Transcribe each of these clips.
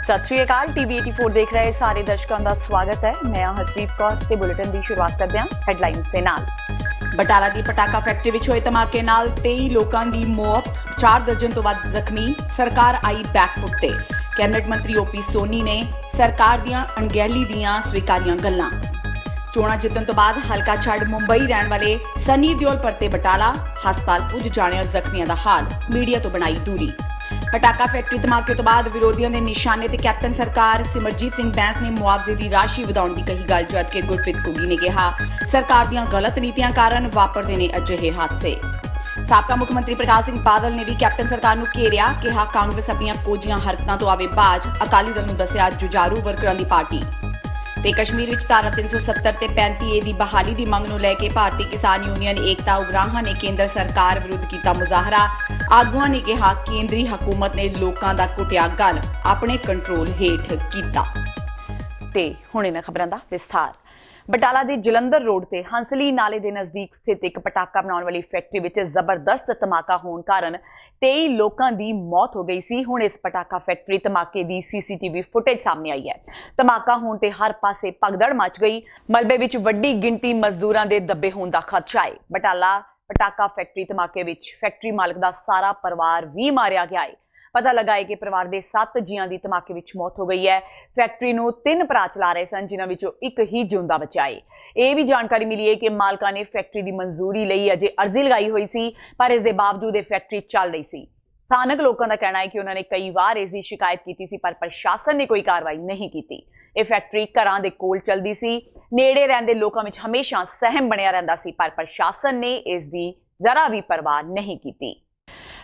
सत श्री अकाल। टीवी 84 देख रहे सारे दर्शकों का स्वागत है। मैं हरप्रीत कौर ते बुलेटिन की शुरुआत करते हैं हैडलाइंस के नाल। बटाला की पटाका फैक्ट्री विच होए धमाके नाल 23 लोगों की मौत, 4 दर्जन तो वध जख्मी। सरकार आई बैकफुट ते। कैबिनेट मंत्री ओपी सोनी ने सरकार दियां अणगहली दियां स्वीकारियां गल्लां। चोणां जितन तो बाद हलका छड़ मुंबई रहण वाले सनी दिओल परते बटाला, हस्पताल पुज जाने और जख्मियों का हाल, मीडिया तो बनाई दूरी। पटाका फैक्ट्री धमाके तो बाद विरोधियों के निशाने ते कैप्टन सरकार सिमरजीत सिंह बैंस ने मुआवजे की राशि वधाउण की कही गल, जबकि गुरप्रीत घुग्गी ने कहा सरकार दीयां गलत नीतियां कारण वापरदे ने अजिहे हादसे। साबका मुख्यमंत्री प्रकाश सिंह बादल ने भी कैप्टन सरकार नूं घेरिया, कहा कांग्रेस अपनी कोजियां हरकतां तो आवे बाज, अकाली दल नूं दस्सिया जुझारू वर्करां दी पार्टी। ते कश्मीर विच धारा 370 ते 35A दी बहाली दी मंग नूं लैके भारतीय किसान यूनियन एकता उगराहां ने केंद्र सरकार विरुद्ध कीता मुजाहरा। आगुआं ने कहा केंद्री हुकूमत ने लोकां दा घुटिया गल अपने कंट्रोल हेठ कीता। ते हुण इन्हां खबरां दा विस्तार। बटाला के जलंधर रोड से हंसली नाले के नज़दीक स्थित एक पटाका बनाने वाली फैक्ट्री में जबरदस्त धमाका होने कारण 23 लोगों की मौत हो गई सी। हुण इस पटाका फैक्ट्री धमाके की CCTV फुटेज सामने आई है। धमाका होने ते हर पासे भगदड़ मच गई। मलबे विच वड्डी गिनती मजदूरों के दबे होने का खदशा है। बटाला पटाका फैक्ट्री धमाके विच फैक्ट्री मालिक का सारा परिवार भी मारिया गया है। पता लगा है कि परिवार के 7 जियां की धमाके विच मौत हो गई है। फैक्ट्री नूं 3 भरा चला रहे सन, जिन्हां विचों एक ही जिंदा बचा है। यह भी जानकारी मिली है कि मालकां ने फैक्ट्री की मंजूरी लई अजे अर्जी लगाई हुई सी, पर इसके बावजूद ये फैक्ट्री चल रही सी। स्थानक लोगों का कहना है कि उन्होंने कई बार इसकी शिकायत की सी, पर प्रशासन ने कोई कार्रवाई नहीं की। यह फैक्ट्री घरां दे कोल चलदी सी। नेड़े रहिंदे लोकां विच हमेशा सहम बनिया रहिंदा सी, पर प्रशासन ने इसकी जरा भी परवाह नहीं की।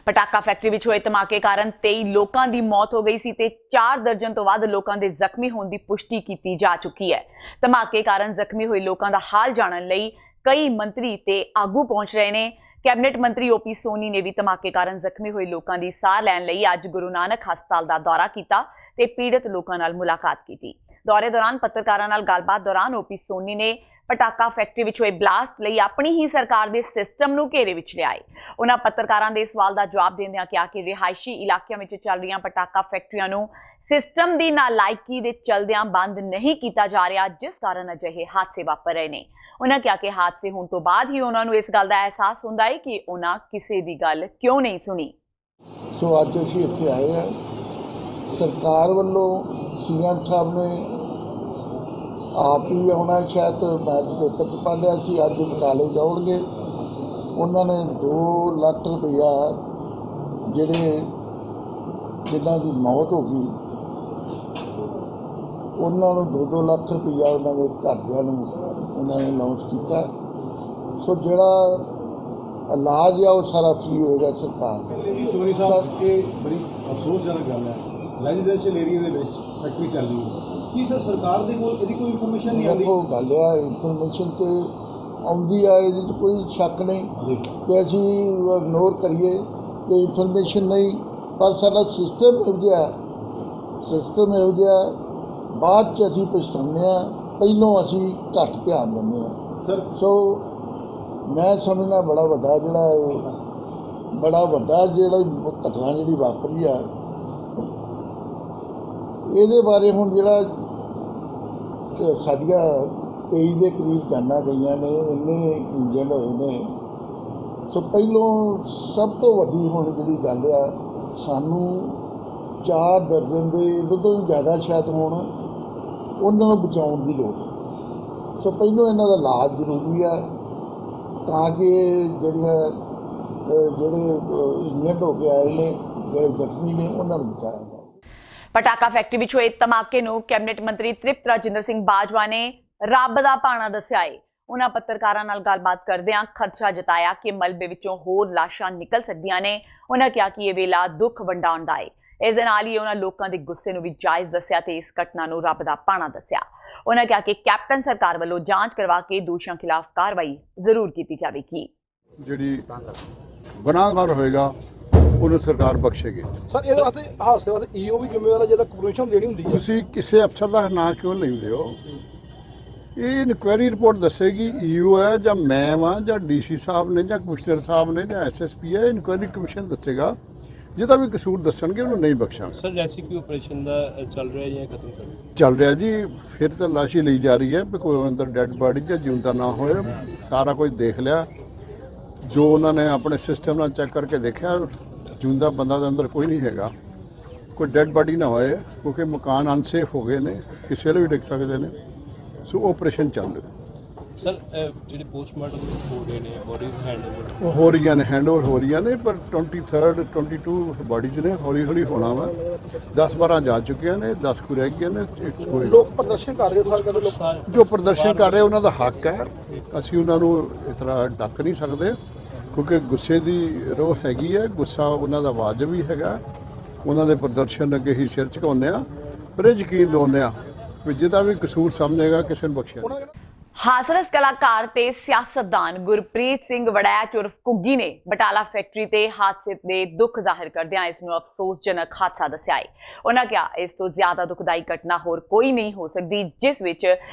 पटाका फैक्ट्री विच होए धमाके कारण 23 लोगों की मौत हो गई सी ते 4 दर्जन तो वध लोगों के जख्मी होने की पुष्टि की जा चुकी है। धमाके कारण जख्मी हुए लोगों का हाल जानने लई कई मंत्री ते आगू पहुंच रहे ने। कैबिनेट मंत्री ओपी सोनी ने भी धमाके कारण जख्मी हुए लोगों की साह लैण लई अज गुरु नानक हस्पताल का दौरा किया ते पीड़ित लोगों नाल मुलाकात की। दौरे दौरान पत्रकारां नाल गलबात दौरान ओपी सोनी ने पटाका फैक्ट्री विच होए ब्लास्ट लई अपनी ही सरकार के सिस्टम नूं घेरे विच लिआए। उन्हां पत्रकारां दे सवाल का जवाब देंदिआं कहा कि रिहायशी इलाकिਆਂ विच चल रही पटाका फैक्ट्रियां नूं सिस्टम की नालायकी दे चलदिआं बंद नहीं किया जा रहा, जिस कारण अजिहे हादसे वापर रहे ने। उन्हां कहा कि हादसे होने तो बाद ही उन्हां नूं इस गल का एहसास हुंदा है कि उन्हां किसी की गल क्यों नहीं सुनी। सो अज असीं इत्थे आए हैं, सरकार वालों सीएम साहब ने आप ही आना, शायद मैं पेपर च पढ़ लिया सी, अज बटाले जाओगे। उन्होंने 2 लाख रुपया जिहड़े जिन्हां की मौत हो गई उन्होंने 2-2 लाख रुपया उन्होंने घरदियां नूं उन्होंने अनाउंस किया। सो जिहड़ा इलाज है वो सारा फ्री होएगा सरकार। सोनी साहब ये बड़ी अफसोसजनक गल है, रेजिडेंशियल एरिया दे विच फैक्ट्री चल रही है कि सर सरकार दे कोल इहदी कोई इन्फॉर्मेशन नहीं आती। देखो गल है इन्फॉर्मेशन तो आउंदी है, इहदे च कोई शक नहीं कि असीं इग्नोर करिए कि इन्फॉर्मेशन नहीं, पर साडा सिस्टम इहो जिहा बाद च असीं पछताने आ, पहलों असीं घट ध्यान दिंदे आ। सो मैं समझना बड़ा वड्डा जिहड़ा घटना जिहड़ी वापरी है, ਇਹਦੇ ਬਾਰੇ ਹੁਣ ਜਿਹੜਾ ਸਾਡੀਆਂ 23 ਦੇ ਕਰੀਬ ਜਾਨਾਂ ਗਈਆਂ ਨੇ, ਇੰਨੇ ਇੰਜਨ ਹੋਏ ਨੇ। ਸੋ ਪਹਿਲੋਂ ਸਭ ਤੋਂ ਵੱਡੀ ਹੁਣ ਜਿਹੜੀ ਗੱਲ ਆ, ਸਾਨੂੰ 4 ਦਰਜਨ ਦੇ ਇਹਦੇ ਤੋਂ ਵੀ ਜ਼ਿਆਦਾ ਸ਼ਾਇਦ ਹੋਣ, ਉਹਨਾਂ ਨੂੰ ਬਚਾਉਣ ਦੀ ਲੋੜ ਹੈ। ਸੋ ਪਹਿਲੋਂ ਇਹਨਾਂ ਦਾ ਇਲਾਜ ਜ਼ਰੂਰੀ ਹੈ ਤਾਂ ਕਿ ਜਿਹੜੇ ਇੰਜਨ ਹੋ ਕੇ ਆਏ ਨੇ, ਜਿਹੜੇ ਜ਼ਖਮੀ ਨੇ, ਉਹਨਾਂ ਨੂੰ ਬਚਾਇਆ ਜਾਵੇ। पटाका फैक्ट्री विच होए धमाके नूं कैबिनेट मंत्री तृप्त राजिंदर सिंह बाजवा ने रब दा भाणा दस्सिआ है। उन्हां पत्रकारां नाल गलबात करदिआं खदशा जताया कि मलबे विचों होर लाशां निकल सकदिआं ने। उन्हां कहा कि यह वेला दुख वंडाउण दा है। इस दे नाल ही उन्हां लोकां दे गुस्से नूं भी जायज़ दस्सिआ ते इस घटना नूं रब दा भाणा दस्सिआ। उन्हां कहा कि कैप्टन सरकार वल्लों जांच करवा के दोषियों खिलाफ कार्रवाई जरूर की जावेगी। जिहड़ी गुनाहगार होएगा ਉਹਨੂੰ ਸਰਕਾਰ ਬਖਸ਼ੇਗੀ। ਸਰ ਇਹਦੇ ਵਾਸਤੇ ਹਾਦਸੇ ਵਾਸਤੇ ਈਓ ਵੀ ਜ਼ਿੰਮੇਵਾਰ ਹੈ, ਜਿਹਦਾ ਕੰਪਰਮੇਸ਼ਨ ਦੇਣੀ ਹੁੰਦੀ ਹੈ। ਤੁਸੀਂ ਕਿਸੇ ਅਫਸਰ ਦਾ ਨਾਂ ਕਿਉਂ ਲੈਂਦੇ ਹੋ? ਇਹ ਇਨਕੁਆਇਰੀ ਰਿਪੋਰਟ ਦੱਸੇਗੀ ਈਓ ਹੈ ਜਾਂ ਮੈਂ ਵਾਂ ਜਾਂ ਡੀਸੀ ਸਾਹਿਬ ਨੇ ਜਾਂ ਕਮਿਸ਼ਨਰ ਸਾਹਿਬ ਨੇ ਜਾਂ ਐਸਐਸਪੀ ਹੈ। ਇਨਕੁਆਇਰੀ ਕਮਿਸ਼ਨ ਦੱਸੇਗਾ ਜਿਹਦਾ ਵੀ ਕਸੂਰ ਦੱਸਣਗੇ ਉਹਨੂੰ ਨਹੀਂ ਬਖਸ਼ਾਂਗੇ। ਸਰ ਰੈਸਕਿਊ ਆਪਰੇਸ਼ਨ ਦਾ ਚੱਲ ਰਿਹਾ ਜਾਂ ਖਤਮ ਕਰ ਚੱਲ ਰਿਹਾ ਜੀ, ਫਿਰ ਤਾਂ ਲਾਸ਼ੀ ਲਈ ਜਾ ਰਹੀ ਹੈ ਵੀ ਕੋਈ ਅੰਦਰ ਡੈੱਡ ਬਾਡੀ ਜਾਂ ਜਿਉਂਦਾ ਨਾ ਹੋਏ। ਸਾਰਾ ਕੁਝ ਦੇਖ ਲਿਆ, ਜੋ ਉਹਨਾਂ ਨੇ ਆਪਣੇ ਸਿਸਟਮ ਨਾਲ ਚੈੱਕ ਕਰਕੇ ਦੇਖਿਆ, ਜਿਉਂਦਾ ਬੰਦਾ ਦੇ ਅੰਦਰ ਕੋਈ ਨਹੀਂ ਹੈਗਾ, ਕੋਈ ਡੈੱਡ ਬਾਡੀ ਨਾ ਹੋਏ, ਕਿਉਂਕਿ ਮਕਾਨ ਅਨਸੇਫ ਹੋ ਗਏ ਨੇ, ਕਿਸੇ ਵੇਲੇ ਵੀ ਡਿੱਗ ਸਕਦੇ ਨੇ। ਸੋ ਆਪਰੇਸ਼ਨ ਚੱਲ ਰਿਹਾ। ਸਰ ਜਿਹੜੇ ਪੋਸਟਮਾਰਟਮ ਹੋ ਰਹੇ ਨੇ ਬੋਡੀਜ਼ ਹੈਂਡਓਵਰ ਉਹ ਹੋ ਰਹੀਆਂ ਨੇ, ਹੈਂਡਓਵਰ ਹੋ ਰਹੀਆਂ ਨੇ, ਪਰ 23 22 ਬਾਡੀਜ਼ ਨੇ, ਹੌਲੀ ਹੌਲੀ ਹੋਣਾ ਵਾ। 10-12 ਜਾ ਚੁੱਕੀਆਂ ਨੇ, 10 ਕੁ ਰਹਿ ਗਈਆਂ ਨੇ। ਲੋਕ ਪ੍ਰਦਰਸ਼ਨ ਕਰ ਰਹੇ ਸਾਰੇ ਕਹਿੰਦੇ ਲੋਕ ਜੋ ਪ੍ਰਦਰਸ਼ਨ ਕਰ ਰਹੇ ਉਹਨਾਂ ਦਾ ਹੱਕ ਹੈ, ਅਸੀਂ ਉਹਨਾਂ ਨੂੰ ਇਸ ਤਰ੍ਹਾਂ ਡੱਕ ਨਹੀਂ ਸਕਦੇ, ਕਿਉਂਕਿ ਗੁੱਸੇ ਦੀ ਰੋਹ ਹੈਗੀ ਹੈ। ਗੁੱਸਾ ਉਹਨਾਂ ਦਾ ਵਾਜਬ ਵੀ ਹੈਗਾ, ਉਹਨਾਂ ਦੇ ਪ੍ਰਦਰਸ਼ਨ ਅੱਗੇ ਹੀ ਸਿਰ ਝੁਕਾਉਂਦੇ ਆ, ਪਰ ਇਹ ਯਕੀਨ ਦਿਵਾਉਂਦੇ ਆ ਵੀ ਜਿਹਦਾ ਵੀ ਕਸੂਰ ਸਮਝੇਗਾ ਕਿਸੇ ਨੂੰ ਬਖਸ਼ਿਆ ਨਹੀਂ। ਹਾਸਰਸ ਕਲਾਕਾਰ ਤੇ ਸਿਆਸਤਦਾਨ ਗੁਰਪ੍ਰੀਤ ਸਿੰਘ ਵੜੈਚ ਉਰਫ ਘੁੱਗੀ ਨੇ ਬਟਾਲਾ ਫੈਕਟਰੀ ਤੇ ਹਾਦਸੇ ਦੇ ਦੁੱਖ ਜ਼ਾਹਿਰ ਕਰਦਿਆਂ ਇਸ ਨੂੰ ਅਫਸੋਸਜਨਕ ਹਾਦਸਾ ਦੱਸਿਆ ਹੈ। ਉਹਨਾਂ ਕਿਹਾ ਇਸ ਤੋਂ ਜ਼ਿਆਦਾ ਦੁਖਦਾਈ ਘਟਨਾ ਹੋਰ ਕੋਈ ਨਹੀਂ ਹੋ ਸਕਦੀ, ਜਿਸ ਵਿੱਚ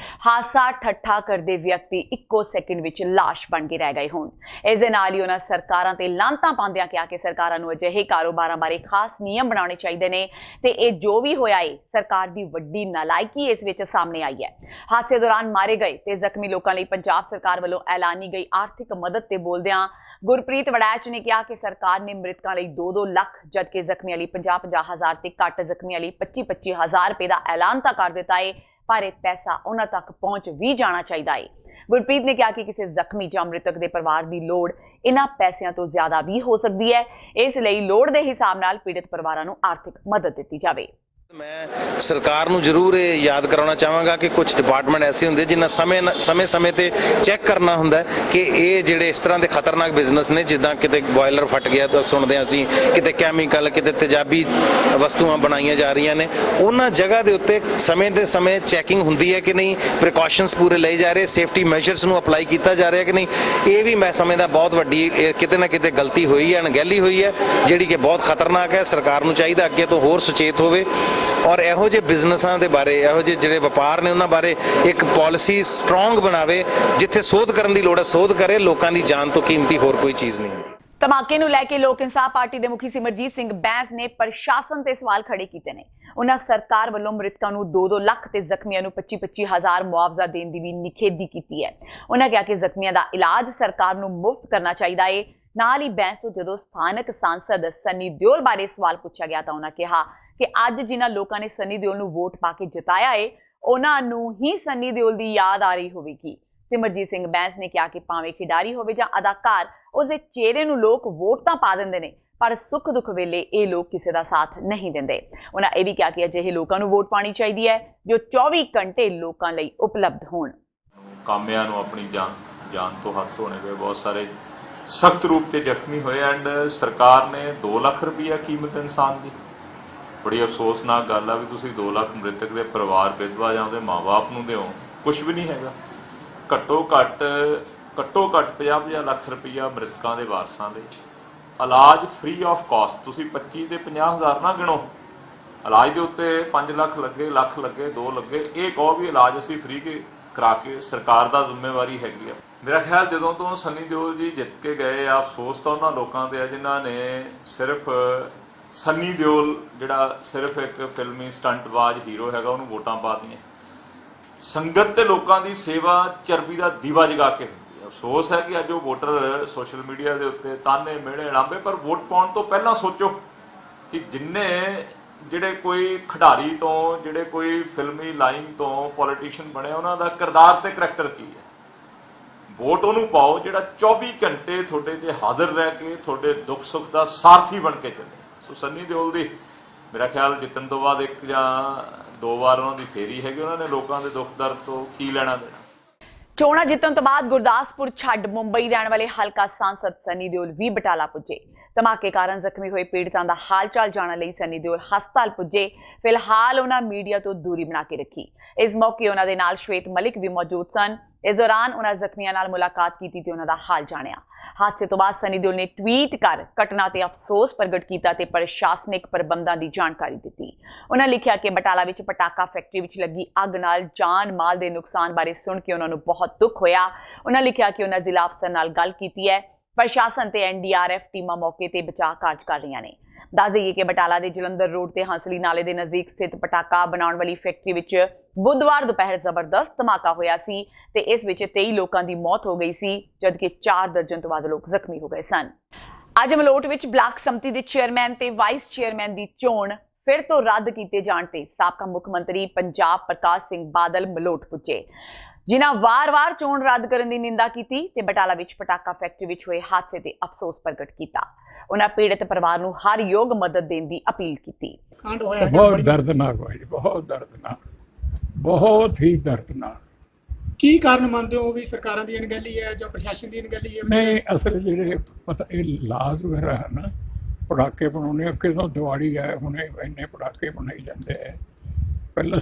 ਹਾਦਸਾ ਠੱਠਾ ਕਰਦੇ ਵਿਅਕਤੀ ਇੱਕੋ ਸੈਕਿੰਡ ਵਿੱਚ ਲਾਸ਼ ਬਣ ਕੇ ਰਹਿ ਗਏ ਹੋਣ। ਇਸ ਦੇ ਨਾਲ ਹੀ ਉਹਨਾਂ ਸਰਕਾਰਾਂ ਤੇ ਲਾਂਤਾਂ ਪਾਉਂਦਿਆਂ ਕਿਹਾ ਕਿ ਸਰਕਾਰਾਂ ਨੂੰ ਅਜਿਹੇ ਕਾਰੋਬਾਰਾਂ ਬਾਰੇ ਖਾਸ ਨਿਯਮ ਬਣਾਉਣੇ ਚਾਹੀਦੇ ਨੇ ਤੇ ਇਹ ਜੋ ਵੀ ਹੋਇਆ ਹੈ ਸਰਕਾਰ ਦੀ ਵੱਡੀ ਨਾਲਾਇਕੀ ਇਸ ਵਿੱਚ ਸਾਹਮਣੇ ਆਈ ਹੈ। ਹਾਦਸੇ ਦੌਰਾਨ ਮਾਰੇ ਗਏ ਤੇ ਜ਼ਖਮੀ ਲੋਕਾਂ ਲਈ ਪੰਜਾਬ ਸਰਕਾਰ ਵੱਲੋਂ ਐਲਾਨੀ ਗਈ ਆਰਥਿਕ ਮਦਦ ਤੇ ਬੋਲਦਿਆਂ ਗੁਰਪ੍ਰੀਤ ਵੜੈਚ ਨੇ ਕਿਹਾ ਕਿ ਸਰਕਾਰ ਨੇ ਮ੍ਰਿਤਕਾਂ ਲਈ 2-2 ਲੱਖ ਜਦਕਿ ਜ਼ਖਮੀਆਂ ਲਈ 50-50 ਹਜ਼ਾਰ ਤੇ ਘੱਟ ਜ਼ਖਮੀਆਂ ਲਈ 25-25 ਹਜ਼ਾਰ ਰੁਪਏ ਦਾ ਐਲਾਨ ਤਾਂ ਕਰ ਦਿੱਤਾ ਹੈ, ਪਰ ਇਹ ਪੈਸਾ ਉਹਨਾਂ ਤੱਕ ਪਹੁੰਚ ਵੀ ਜਾਣਾ ਚਾਹੀਦਾ ਹੈ। ਗੁਰਪ੍ਰੀਤ ਨੇ ਕਿਹਾ ਕਿ ਕਿਸੇ ਜ਼ਖਮੀ ਜਾਂ ਮ੍ਰਿਤਕ ਦੇ ਪਰਿਵਾਰ ਦੀ ਲੋੜ ਇਹਨਾਂ ਪੈਸਿਆਂ ਤੋਂ ਜ਼ਿਆਦਾ ਵੀ ਹੋ ਸਕਦੀ ਹੈ, ਇਸ ਲਈ ਲੋੜ ਦੇ ਹਿਸਾਬ ਨਾਲ ਪੀੜਤ ਪਰਿਵਾਰਾਂ ਨੂੰ ਆਰਥਿਕ ਮਦਦ ਦਿੱਤੀ ਜਾਵੇ। ਮੈਂ ਸਰਕਾਰ ਨੂੰ ਜ਼ਰੂਰ ਇਹ ਯਾਦ ਕਰਾਉਣਾ ਚਾਹਾਂਗਾ ਕਿ ਕੁਝ ਡਿਪਾਰਟਮੈਂਟ ਐਸੇ ਹੁੰਦੇ ਜਿਨ੍ਹਾਂ ਸਮੇਂ ਤੇ ਚੈੱਕ ਕਰਨਾ ਹੁੰਦਾ ਕਿ ਇਹ ਜਿਹੜੇ ਇਸ ਤਰ੍ਹਾਂ ਦੇ ਖਤਰਨਾਕ ਬਿਜ਼ਨਸ ਨੇ, ਜਿੱਦਾਂ ਕਿਤੇ ਬੋਇਲਰ ਫਟ ਗਿਆ ਤਾਂ ਸੁਣਦੇ ਹਾਂ ਅਸੀਂ, ਕਿਤੇ ਕੈਮੀਕਲ, ਕਿਤੇ ਤੇਜ਼ਾਬੀ ਵਸਤੂਆਂ ਬਣਾਈਆਂ ਜਾ ਰਹੀਆਂ ਨੇ, ਉਹਨਾਂ ਜਗ੍ਹਾ ਦੇ ਉੱਤੇ ਸਮੇਂ ਦੇ ਸਮੇਂ ਚੈਕਿੰਗ ਹੁੰਦੀ ਹੈ ਕਿ ਨਹੀਂ, ਪ੍ਰੀਕਾਸ਼ਨਸ ਪੂਰੇ ਲਏ ਜਾ ਰਹੇ, ਸੇਫਟੀ ਮੈਜਰਸ ਨੂੰ ਅਪਲਾਈ ਕੀਤਾ ਜਾ ਰਿਹਾ ਕਿ ਨਹੀਂ। ਇਹ ਵੀ ਮੈਂ ਸਮਝਦਾ ਬਹੁਤ ਵੱਡੀ ਕਿਤੇ ਨਾ ਕਿਤੇ ਗਲਤੀ ਹੋਈ ਹੈ, ਅਣਗਹਿਲੀ ਹੋਈ ਹੈ, ਜਿਹੜੀ ਕਿ ਬਹੁਤ ਖਤਰਨਾਕ ਹੈ। ਸਰਕਾਰ ਨੂੰ ਚਾਹੀਦਾ ਅੱਗੇ ਤੋਂ ਹੋਰ ਸੁਚੇਤ ਹੋਵੇ ਔਰ ਇਹੋ ਜਿਹੇ ਬਿਜ਼ਨਸਾਂ ਦੇ ਬਾਰੇ, ਇਹੋ ਜਿਹੇ ਜਿਹੜੇ ਵਪਾਰ ਨੇ ਉਹਨਾਂ ਬਾਰੇ ਇੱਕ ਪਾਲਿਸੀ ਸਟਰੋਂਗ ਬਣਾਵੇ। ਜਿੱਥੇ ਸੋਧ ਕਰਨ ਦੀ ਲੋੜ ਹੈ ਸੋਧ ਕਰੇ, ਲੋਕਾਂ ਦੀ ਜਾਨ ਤੋਂ ਕੀਮਤੀ ਹੋਰ ਕੋਈ ਚੀਜ਼ ਨਹੀਂ ਹੈ। ਧਮਾਕੇ ਨੂੰ ਲੈ ਕੇ ਲੋਕ ਇਨਸਾਫ ਪਾਰਟੀ ਦੇ ਮੁਖੀ ਸਿਮਰਜੀਤ ਸਿੰਘ ਬੈਂਸ ਨੇ ਪ੍ਰਸ਼ਾਸਨ ਤੇ ਸਵਾਲ ਖੜੇ ਕੀਤੇ ਨੇ। ਉਹਨਾਂ ਸਰਕਾਰ ਵੱਲੋਂ ਮ੍ਰਿਤਕਾਂ ਨੂੰ 2-2 ਲੱਖ ਤੇ ਜ਼ਖਮੀਆਂ ਨੂੰ 25-25 ਹਜ਼ਾਰ ਮੁਆਵਜ਼ਾ ਦੇਣ ਦੀ ਵੀ ਨਿਖੇਧੀ ਕੀਤੀ ਹੈ। ਉਹਨਾਂ ਕਿਹਾ ਕਿ ਜ਼ਖਮੀਆਂ ਦਾ ਇਲਾਜ ਸਰਕਾਰ ਨੂੰ ਮੁਫਤ ਕਰਨਾ ਚਾਹੀਦਾ ਹੈ। ਨਾਲ ਹੀ ਬੈਂਸ ਤੋਂ ਜਦੋਂ ਸਥਾਨਕ ਸਾਂਸਦ ਸਨੀ ਦਿਓਲ ਬਾਰੇ ਸਵਾਲ ਪੁੱਛਿਆ ਗਿਆ ਤਾਂ ਉਹਨਾਂ ਕਿਹਾ ਕਿ ਅੱਜ ਜਿਨ੍ਹਾਂ ਲੋਕਾਂ ਨੇ ਸਨੀ ਦਿਓਲ ਨੂੰ ਵੋਟ ਪਾ ਕੇ ਜਿਤਾਇਆ ਹੈ ਉਹਨਾਂ ਨੂੰ ਹੀ ਸਨੀ ਦਿਓਲ ਦੀ ਯਾਦ ਆ ਰਹੀ ਹੋਵੇਗੀ। ਸਿਮਰਜੀਤ ਸਿੰਘ ਬੈਂਸ ਨੇ ਕਿਹਾ ਕਿ ਭਾਵੇਂ ਖਿਡਾਰੀ ਹੋਵੇ ਜਾਂ ਅਦਾਕਾਰ, ਉਸਦੇ ਚਿਹਰੇ ਨੂੰ ਲੋਕ ਵੋਟ ਤਾਂ ਪਾ ਦਿੰਦੇ ਨੇ, ਪਰ ਸੁੱਖ ਦੁੱਖ ਵੇਲੇ ਇਹ ਲੋਕ ਕਿਸੇ ਦਾ ਸਾਥ ਨਹੀਂ ਦਿੰਦੇ। ਉਹਨਾਂ ਇਹ ਵੀ ਕਿਹਾ ਕਿ ਅਜਿਹੇ ਲੋਕਾਂ ਨੂੰ ਵੋਟ ਪਾਣੀ ਚਾਹੀਦੀ ਹੈ ਜੋ 24 ਘੰਟੇ ਲੋਕਾਂ ਲਈ ਉਪਲਬਧ ਹੋਣ। ਕਾਮਿਆਂ ਨੂੰ ਆਪਣੀ ਜਾਨ ਤੋਂ ਹੱਥ ਧੋਣੇ ਪਏ, ਬਹੁਤ ਸਾਰੇ ਸਖਤ ਰੂਪ ਤੇ ਜ਼ਖਮੀ ਹੋਏ ਐਂਡ ਸਰਕਾਰ ਨੇ 2 ਲੱਖ ਰੁਪਈਆ ਕੀਮਤ ਇਨਸਾਨ ਦੀ। ਬੜੀ ਅਫਸੋਸਨਾਕ ਗੱਲ ਆ ਵੀ ਤੁਸੀਂ 2 ਲੱਖ ਮ੍ਰਿਤਕ ਦੇ ਪਰਿਵਾਰ ਵਿਧਵਾ ਜਾਂ ਉਹਦੇ ਮਾਂ-ਬਾਪ ਨੂੰ ਦਿਓ, ਕੁਝ ਵੀ ਨਹੀਂ ਹੈਗਾ। ਘੱਟੋ ਘੱਟ 50-50 ਲੱਖ ਰੁਪਈਆ ਮ੍ਰਿਤਕਾਂ ਦੇ ਵਾਰਸਾਂ ਦੇ ਇਲਾਜ ਫ੍ਰੀ ਆਫ ਕਾਸਟ। ਤੁਸੀਂ 25 ਤੇ 50 ਹਜ਼ਾਰ ਨਾ ਗਿਣੋ, ਇਲਾਜ ਦੇ ਉੱਤੇ 5 ਲੱਖ ਲੱਗੇ, ਲੱਖ ਲੱਗੇ, 2 ਲੱਗੇ, ਇਹ ਕਹੋ ਵੀ ਇਲਾਜ ਅਸੀਂ ਫ੍ਰੀ ਕਰਾ ਕੇ ਸਰਕਾਰ ਦਾ ਜ਼ਿੰਮੇਵਾਰੀ ਹੈਗੀ ਆ। ਮੇਰਾ ਖਿਆਲ ਜਦੋਂ ਤੋਂ ਸਨੀ ਦਿਓਲ ਜੀ ਜਿੱਤ ਕੇ ਗਏ ਆ, ਅਫਸੋਸ ਤਾਂ ਉਹਨਾਂ ਲੋਕਾਂ ਤੇ ਆ ਜਿਨ੍ਹਾਂ ਨੇ ਸਿਰਫ ਸਨੀ ਦਿਓਲ ਜਿਹੜਾ ਸਿਰਫ ਇੱਕ ਫਿਲਮੀ ਸਟੰਟਬਾਜ਼ ਹੀਰੋ ਹੈਗਾ ਉਹਨੂੰ ਵੋਟਾਂ ਪਾਤੀਆਂ। ਸੰਗਤ ਤੇ ਲੋਕਾਂ ਦੀ ਸੇਵਾ ਚਰਬੀ ਦਾ ਦੀਵਾ ਜਗਾ ਕੇ ਹੁੰਦੀ ਹੈ। ਅਫਸੋਸ ਹੈ ਕਿ ਅੱਜ ਉਹ ਵੋਟਰ ਸੋਸ਼ਲ ਮੀਡੀਆ ਦੇ ਉੱਤੇ ਤਾਨੇ ਮਿਹਣੇ ਲਾਂਬੇ, ਪਰ ਵੋਟ ਪਾਉਣ ਤੋਂ ਪਹਿਲਾਂ ਸੋਚੋ ਕਿ ਜਿਹੜੇ ਕੋਈ ਖਿਡਾਰੀ ਤੋਂ, ਜਿਹੜੇ ਕੋਈ ਫਿਲਮੀ ਲਾਈਨ ਤੋਂ ਪੋਲੀਟੀਸ਼ੀਅਨ ਬਣਿਆ, ਉਹਨਾਂ ਦਾ ਕਿਰਦਾਰ ਤੇ ਕਰੈਕਟਰ ਕੀ ਹੈ। ਵੋਟ ਉਹਨੂੰ ਪਾਓ ਜਿਹੜਾ 24 ਘੰਟੇ ਤੁਹਾਡੇ 'ਚ ਹਾਜ਼ਰ ਰਹਿ ਕੇ ਤੁਹਾਡੇ ਦੁੱਖ ਸੁੱਖ ਦਾ ਸਾਰਥੀ ਬਣ ਕੇ ਚੱਲੇ। ਸੋ ਸਨੀ ਦਿਓਲ ਦੀ ਮੇਰਾ ਖਿਆਲ ਜਿੱਤਣ ਤੋਂ ਬਾਅਦ 1 ਜਾਂ 2 ਵਾਰ ਉਹਨਾਂ ਦੀ ਫੇਰੀ ਹੈਗੀ, ਉਹਨਾਂ ਨੇ ਲੋਕਾਂ ਦੇ ਦੁੱਖ ਦਰਦ ਤੋਂ ਕੀ ਲੈਣਾ ਦੇਣਾ। ਚੋਣਾਂ ਜਿੱਤਣ ਤੋਂ ਬਾਅਦ ਗੁਰਦਾਸਪੁਰ ਛੱਡ ਮੁੰਬਈ ਰਹਿਣ ਵਾਲੇ ਹਲਕਾ ਸਾਂਸਦ ਸਨੀ ਦਿਓਲ ਵੀ ਬਟਾਲਾ ਪੁੱਜੇ। ਧਮਾਕੇ ਕਾਰਨ ਜ਼ਖਮੀ ਹੋਏ ਪੀੜਤਾਂ ਦਾ ਹਾਲ ਚਾਲ ਜਾਣਨ ਲਈ ਸਨੀ ਦਿਓਲ ਹਸਪਤਾਲ ਪੁੱਜੇ। ਫਿਲਹਾਲ ਉਹਨਾਂ ਮੀਡੀਆ ਤੋਂ ਦੂਰੀ ਬਣਾ ਕੇ ਰੱਖੀ। ਇਸ ਮੌਕੇ ਉਹਨਾਂ ਦੇ ਨਾਲ ਸ਼ਵੇਤ ਮਲਿਕ ਵੀ ਮੌਜੂਦ ਸਨ। ਇਸ ਦੌਰਾਨ ਉਹਨਾਂ ਜ਼ਖਮੀਆਂ ਨਾਲ ਮੁਲਾਕਾਤ ਕੀਤੀ ਤੇ ਉਹਨਾਂ ਦਾ ਹਾਲ ਜਾਣਿਆ। ਹਾਦਸੇ ਤੋਂ ਬਾਅਦ ਸਨੀ ਦਿਓਲ ਨੇ ਟਵੀਟ ਕਰ ਘਟਨਾ ਤੇ ਅਫਸੋਸ ਪ੍ਰਗਟ ਕੀਤਾ ਤੇ ਪ੍ਰਸ਼ਾਸਨਿਕ ਪ੍ਰਬੰਧਾਂ ਦੀ ਜਾਣਕਾਰੀ ਦਿੱਤੀ। ਉਹਨਾਂ ਲਿਖਿਆ ਕਿ ਬਟਾਲਾ ਵਿੱਚ ਪਟਾਕਾ ਫੈਕਟਰੀ ਵਿੱਚ ਲੱਗੀ ਅੱਗ ਨਾਲ ਜਾਨ ਮਾਲ ਦੇ ਨੁਕਸਾਨ ਬਾਰੇ ਸੁਣ ਕੇ ਉਹਨਾਂ ਨੂੰ ਬਹੁਤ ਦੁੱਖ ਹੋਇਆ। ਉਹਨਾਂ ਲਿਖਿਆ ਕਿ ਉਹਨਾਂ ਜ਼ਿਲ੍ਹਾ ਅਫਸਰ ਨਾਲ ਗੱਲ ਕੀਤੀ ਹੈ। ਪ੍ਰਸ਼ਾਸਨ ਤੇ NDRF ਟੀਮਾਂ ਮੌਕੇ ਤੇ ਬਚਾਅ ਕਾਰਜ ਕਰ ਰਹੀਆਂ ਨੇ। ਦੱਸ ਦੇਈਏ ਕਿ ਬਟਾਲਾ ਦੇ ਜਲੰਧਰ ਰੋਡ ਤੇ ਹੰਸਲੀ ਨਾਲੇ ਦੇ ਨਜ਼ਦੀਕ ਸਥਿਤ ਪਟਾਕਾ ਬਣਾਉਣ ਵਾਲੀ ਫੈਕਟਰੀ ਵਿੱਚ ਬੁੱਧਵਾਰ ਦੁਪਹਿਰ ਜ਼ਬਰਦਸਤ ਧਮਾਕਾ ਹੋਇਆ ਸੀ ਤੇ ਇਸ ਵਿੱਚ 23 ਲੋਕਾਂ ਦੀ ਮੌਤ ਹੋ ਗਈ ਸੀ ਜਦਕਿ 4 ਦਰਜਨ ਤੋਂ ਵੱਧ ਲੋਕ ਜ਼ਖਮੀ ਹੋ ਗਏ ਸਨ। ਅੱਜ ਮਲੋਟ ਵਿੱਚ ਬਲਾਕ ਸੰਮਤੀ ਦੇ ਚੇਅਰਮੈਨ ਤੇ ਵਾਈਸ ਚੇਅਰਮੈਨ ਦੀ ਚੋਣ ਫਿਰ ਤੋਂ ਰੱਦ ਕੀਤੇ ਜਾਣ ਤੇ ਸਾਬਕਾ ਮੁੱਖ ਮੰਤਰੀ ਪੰਜਾਬ ਪ੍ਰਕਾਸ਼ ਸਿੰਘ ਬਾਦਲ ਮਲੋਟ ਪੁੱਜੇ, ਜਿਨ੍ਹਾਂ ਵਾਰ-ਵਾਰ ਚੋਣ ਰੱਦ ਕਰਨ ਦੀ ਨਿੰਦਾ ਕੀਤੀ ਤੇ ਬਟਾਲਾ ਵਿੱਚ ਪਟਾਕਾ ਫੈਕਟਰੀ ਵਿੱਚ ਹੋਏ ਹਾਦਸੇ ਤੇ ਅਫਸੋਸ ਪ੍ਰਗਟ ਕੀਤਾ। ਉਹਨਾਂ ਪੀੜਤ ਪਰਿਵਾਰ ਨੂੰ ਹਰ ਯੋਗ ਮਦਦ ਦੇਣ ਦੀ ਅਪੀਲ ਕੀਤੀ। ਬਹੁਤ ਦਰਦਨਾਕ ਹੋਇਆ ਜੀ, ਬਹੁਤ ਹੀ ਦਰਦਨਾਕ। ਕੀ ਕਾਰਨ ਮੰਨਦੇ ਹੋ ਵੀ ਸਰਕਾਰਾਂ ਦੀ ਅਣਗਹਿਲੀ ਹੈ ਜਾਂ ਪ੍ਰਸ਼ਾਸਨ ਦੀ ਅਣਗਹਿਲੀ ਹੈ? ਨਹੀਂ, ਅਸਲ ਜਿਹੜੇ ਪਤਾ ਇਹ ਲਾਜ਼ ਵਗੈਰਾ ਹੈ ਨਾ, ਪਟਾਕੇ ਬਣਾਉਣੇ ਕਿਦੋਂ ਦਿਵਾਲੀ ਹੈ ਹੁਣੇ ਇੰਨੇ ਪਟਾਕੇ ਬਣਾਈ ਜਾਂਦੇ ਹੈ। ਪਹਿਲਾਂ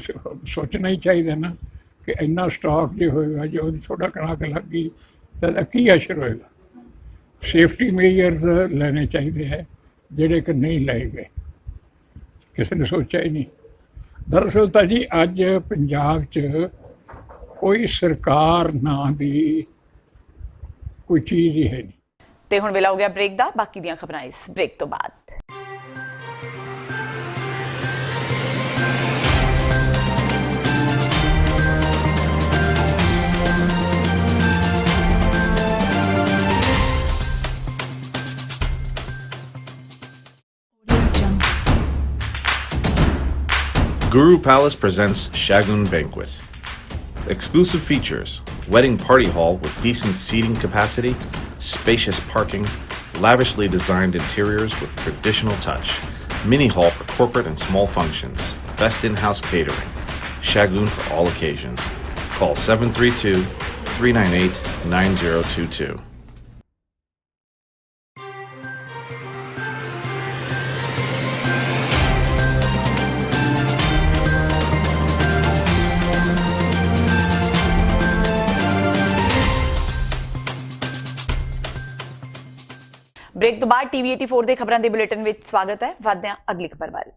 ਸੋਚਣਾ ਹੀ ਚਾਹੀਦਾ ਨਾ ਕਿ ਇੰਨਾ ਸਟਾਕ ਜੇ ਹੋਏਗਾ, ਜੇ ਉਹਦੀ ਥੋੜਾ ਕਣਕ ਲੱਗ ਗਈ ਤਾਂ ਇਹਦਾ ਕੀ ਅਸਰ ਹੋਏਗਾ। ਸੇਫਟੀ ਮੇਜਰਸ ਲੈਣੇ ਚਾਹੀਦੇ ਹੈ ਜਿਹੜੇ ਕਿ ਨਹੀਂ ਲਏ ਗਏ, ਕਿਸੇ ਨੇ ਸੋਚਿਆ ਹੀ ਨਹੀਂ। ਦਰਅਸਲ ਤਾਂ ਜੀ ਅੱਜ ਪੰਜਾਬ 'ਚ ਕੋਈ ਸਰਕਾਰ ਨਾਂ ਦੀ ਕੋਈ ਚੀਜ਼ ਹੀ ਹੈ ਨਹੀਂ। ਤੇ ਹੁਣ ਵੇਲਾ ਹੋ ਗਿਆ ਬ੍ਰੇਕ ਦਾ, ਬਾਕੀ ਦੀਆਂ ਖਬਰਾਂ ਇਸ ਬ੍ਰੇਕ ਤੋਂ ਬਾਅਦ। Guru Palace presents Shagun Banquet. Exclusive features: wedding party hall with decent seating capacity, spacious parking, lavishly designed interiors with traditional touch, mini hall for corporate and small functions, best in-house catering. Shagun for all occasions. Call 732-398-9022. Break ਤੋਂ ਬਾਅਦ TV 84 ਦੇ ਖਬਰਾਂ ਦੇ bulletin ਵਿੱਚ ਸਵਾਗਤ ਹੈ। ਵਧਦੇ ਹਾਂ ਅਗਲੀ ਖਬਰ ਵੱਲ।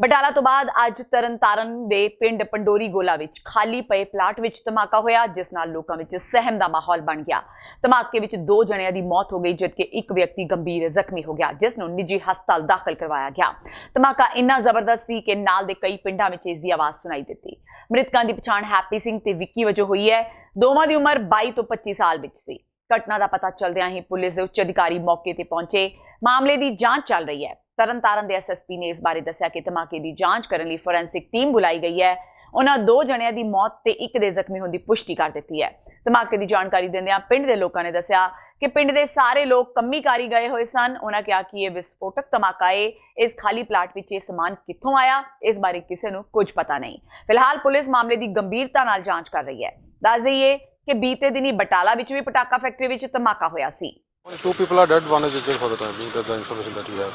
ਬਟਾਲਾ ਤੋਂ ਬਾਅਦ ਅੱਜ ਤਰਨਤਾਰਨ ਦੇ ਪਿੰਡ ਪੰਡੋਰੀ ਗੋਲਾ ਵਿੱਚ ਖਾਲੀ ਪਏ ਪਲਾਟ ਵਿੱਚ ਧਮਾਕਾ ਹੋਇਆ, ਜਿਸ ਨਾਲ ਲੋਕਾਂ ਵਿੱਚ ਸਹਿਮ ਦਾ ਮਾਹੌਲ ਬਣ ਗਿਆ। ਧਮਾਕੇ ਵਿੱਚ 2 ਜਣਿਆਂ ਦੀ ਮੌਤ ਹੋ ਗਈ ਜਦਕਿ ਇੱਕ ਵਿਅਕਤੀ ਗੰਭੀਰ ਜ਼ਖਮੀ ਹੋ ਗਿਆ, ਜਿਸ ਨੂੰ ਨਿੱਜੀ ਹਸਪਤਾਲ ਦਾਖਲ ਕਰਵਾਇਆ ਗਿਆ। ਧਮਾਕਾ ਇੰਨਾ ਜ਼ਬਰਦਸਤ ਸੀ ਕਿ ਨਾਲ ਦੇ ਕਈ ਪਿੰਡਾਂ ਵਿੱਚ ਇਸ ਦੀ ਆਵਾਜ਼ ਸੁਣਾਈ ਦਿੱਤੀ। ਮ੍ਰਿਤਕਾਂ ਦੀ ਪਛਾਣ ਹੈਪੀ ਸਿੰਘ ਤੇ ਵਿੱਕੀ ਵਜੋਂ ਹੋਈ ਹੈ। ਦੋਵਾਂ ਦੀ ਉਮਰ 22 ਤੋਂ 25 ਸਾਲ ਵਿੱਚ ਸੀ। ਘਟਨਾ ਦਾ ਪਤਾ ਚੱਲਦਿਆਂ ਹੀ ਪੁਲਿਸ ਦੇ ਉੱਚ ਅਧਿਕਾਰੀ ਮੌਕੇ ਤੇ ਪਹੁੰਚੇ। ਮਾਮਲੇ ਦੀ ਜਾਂਚ ਚੱਲ ਰਹੀ ਹੈ। ਤਰਨਤਾਰਨ ਦੇ ਐਸਐਸਪੀ ਨੇ ਇਸ ਬਾਰੇ ਦੱਸਿਆ ਕਿ ਧਮਾਕੇ ਦੀ ਜਾਂਚ ਕਰਨ ਲਈ ਫੋਰੈਂਸਿਕ ਟੀਮ ਬੁਲਾਈ ਗਈ ਹੈ। ਉਹਨਾਂ 2 ਜਣਿਆਂ ਦੀ ਮੌਤ ਤੇ ਇੱਕ ਦੇ ਜ਼ਖਮੀ ਹੋਣ ਦੀ ਪੁਸ਼ਟੀ ਕਰ ਦਿੱਤੀ ਹੈ। ਧਮਾਕੇ ਦੀ ਜਾਣਕਾਰੀ ਦਿੰਦਿਆਂ ਪਿੰਡ ਦੇ ਲੋਕਾਂ ਨੇ ਦੱਸਿਆ ਕਿ ਪਿੰਡ ਦੇ ਸਾਰੇ ਲੋਕ ਕੰਮੀ ਕਾਰੀ ਗਏ ਹੋਏ ਸਨ। ਉਹਨਾਂ ਕਿਹਾ ਕਿ ਇਹ ਵਿਸਫੋਟਕ ਧਮਾਕਾ ਏ। ਇਸ ਖਾਲੀ ਪਲਾਟ ਵਿੱਚ ਇਹ ਸਮਾਨ ਕਿੱਥੋਂ ਆਇਆ, ਇਸ ਬਾਰੇ ਕਿਸੇ ਨੂੰ ਕੁਝ ਪਤਾ ਨਹੀਂ। ਫਿਲਹਾਲ ਪੁਲਿਸ ਮਾਮਲੇ ਦੀ ਗੰਭੀਰਤਾ ਨਾਲ ਜਾਂਚ ਕਰ ਰਹੀ ਹੈ। ਦੱਸ ਦਈਏ ਕਿ ਬੀਤੇ ਦਿਨੀ ਬਟਾਲਾ ਵਿੱਚ ਵੀ ਪਟਾਕਾ ਫੈਕਟਰੀ ਵਿੱਚ ਧਮਾਕਾ ਹੋਇਆ ਸੀ। 2 people are dead, one is injured for the time being. That's the information that we have.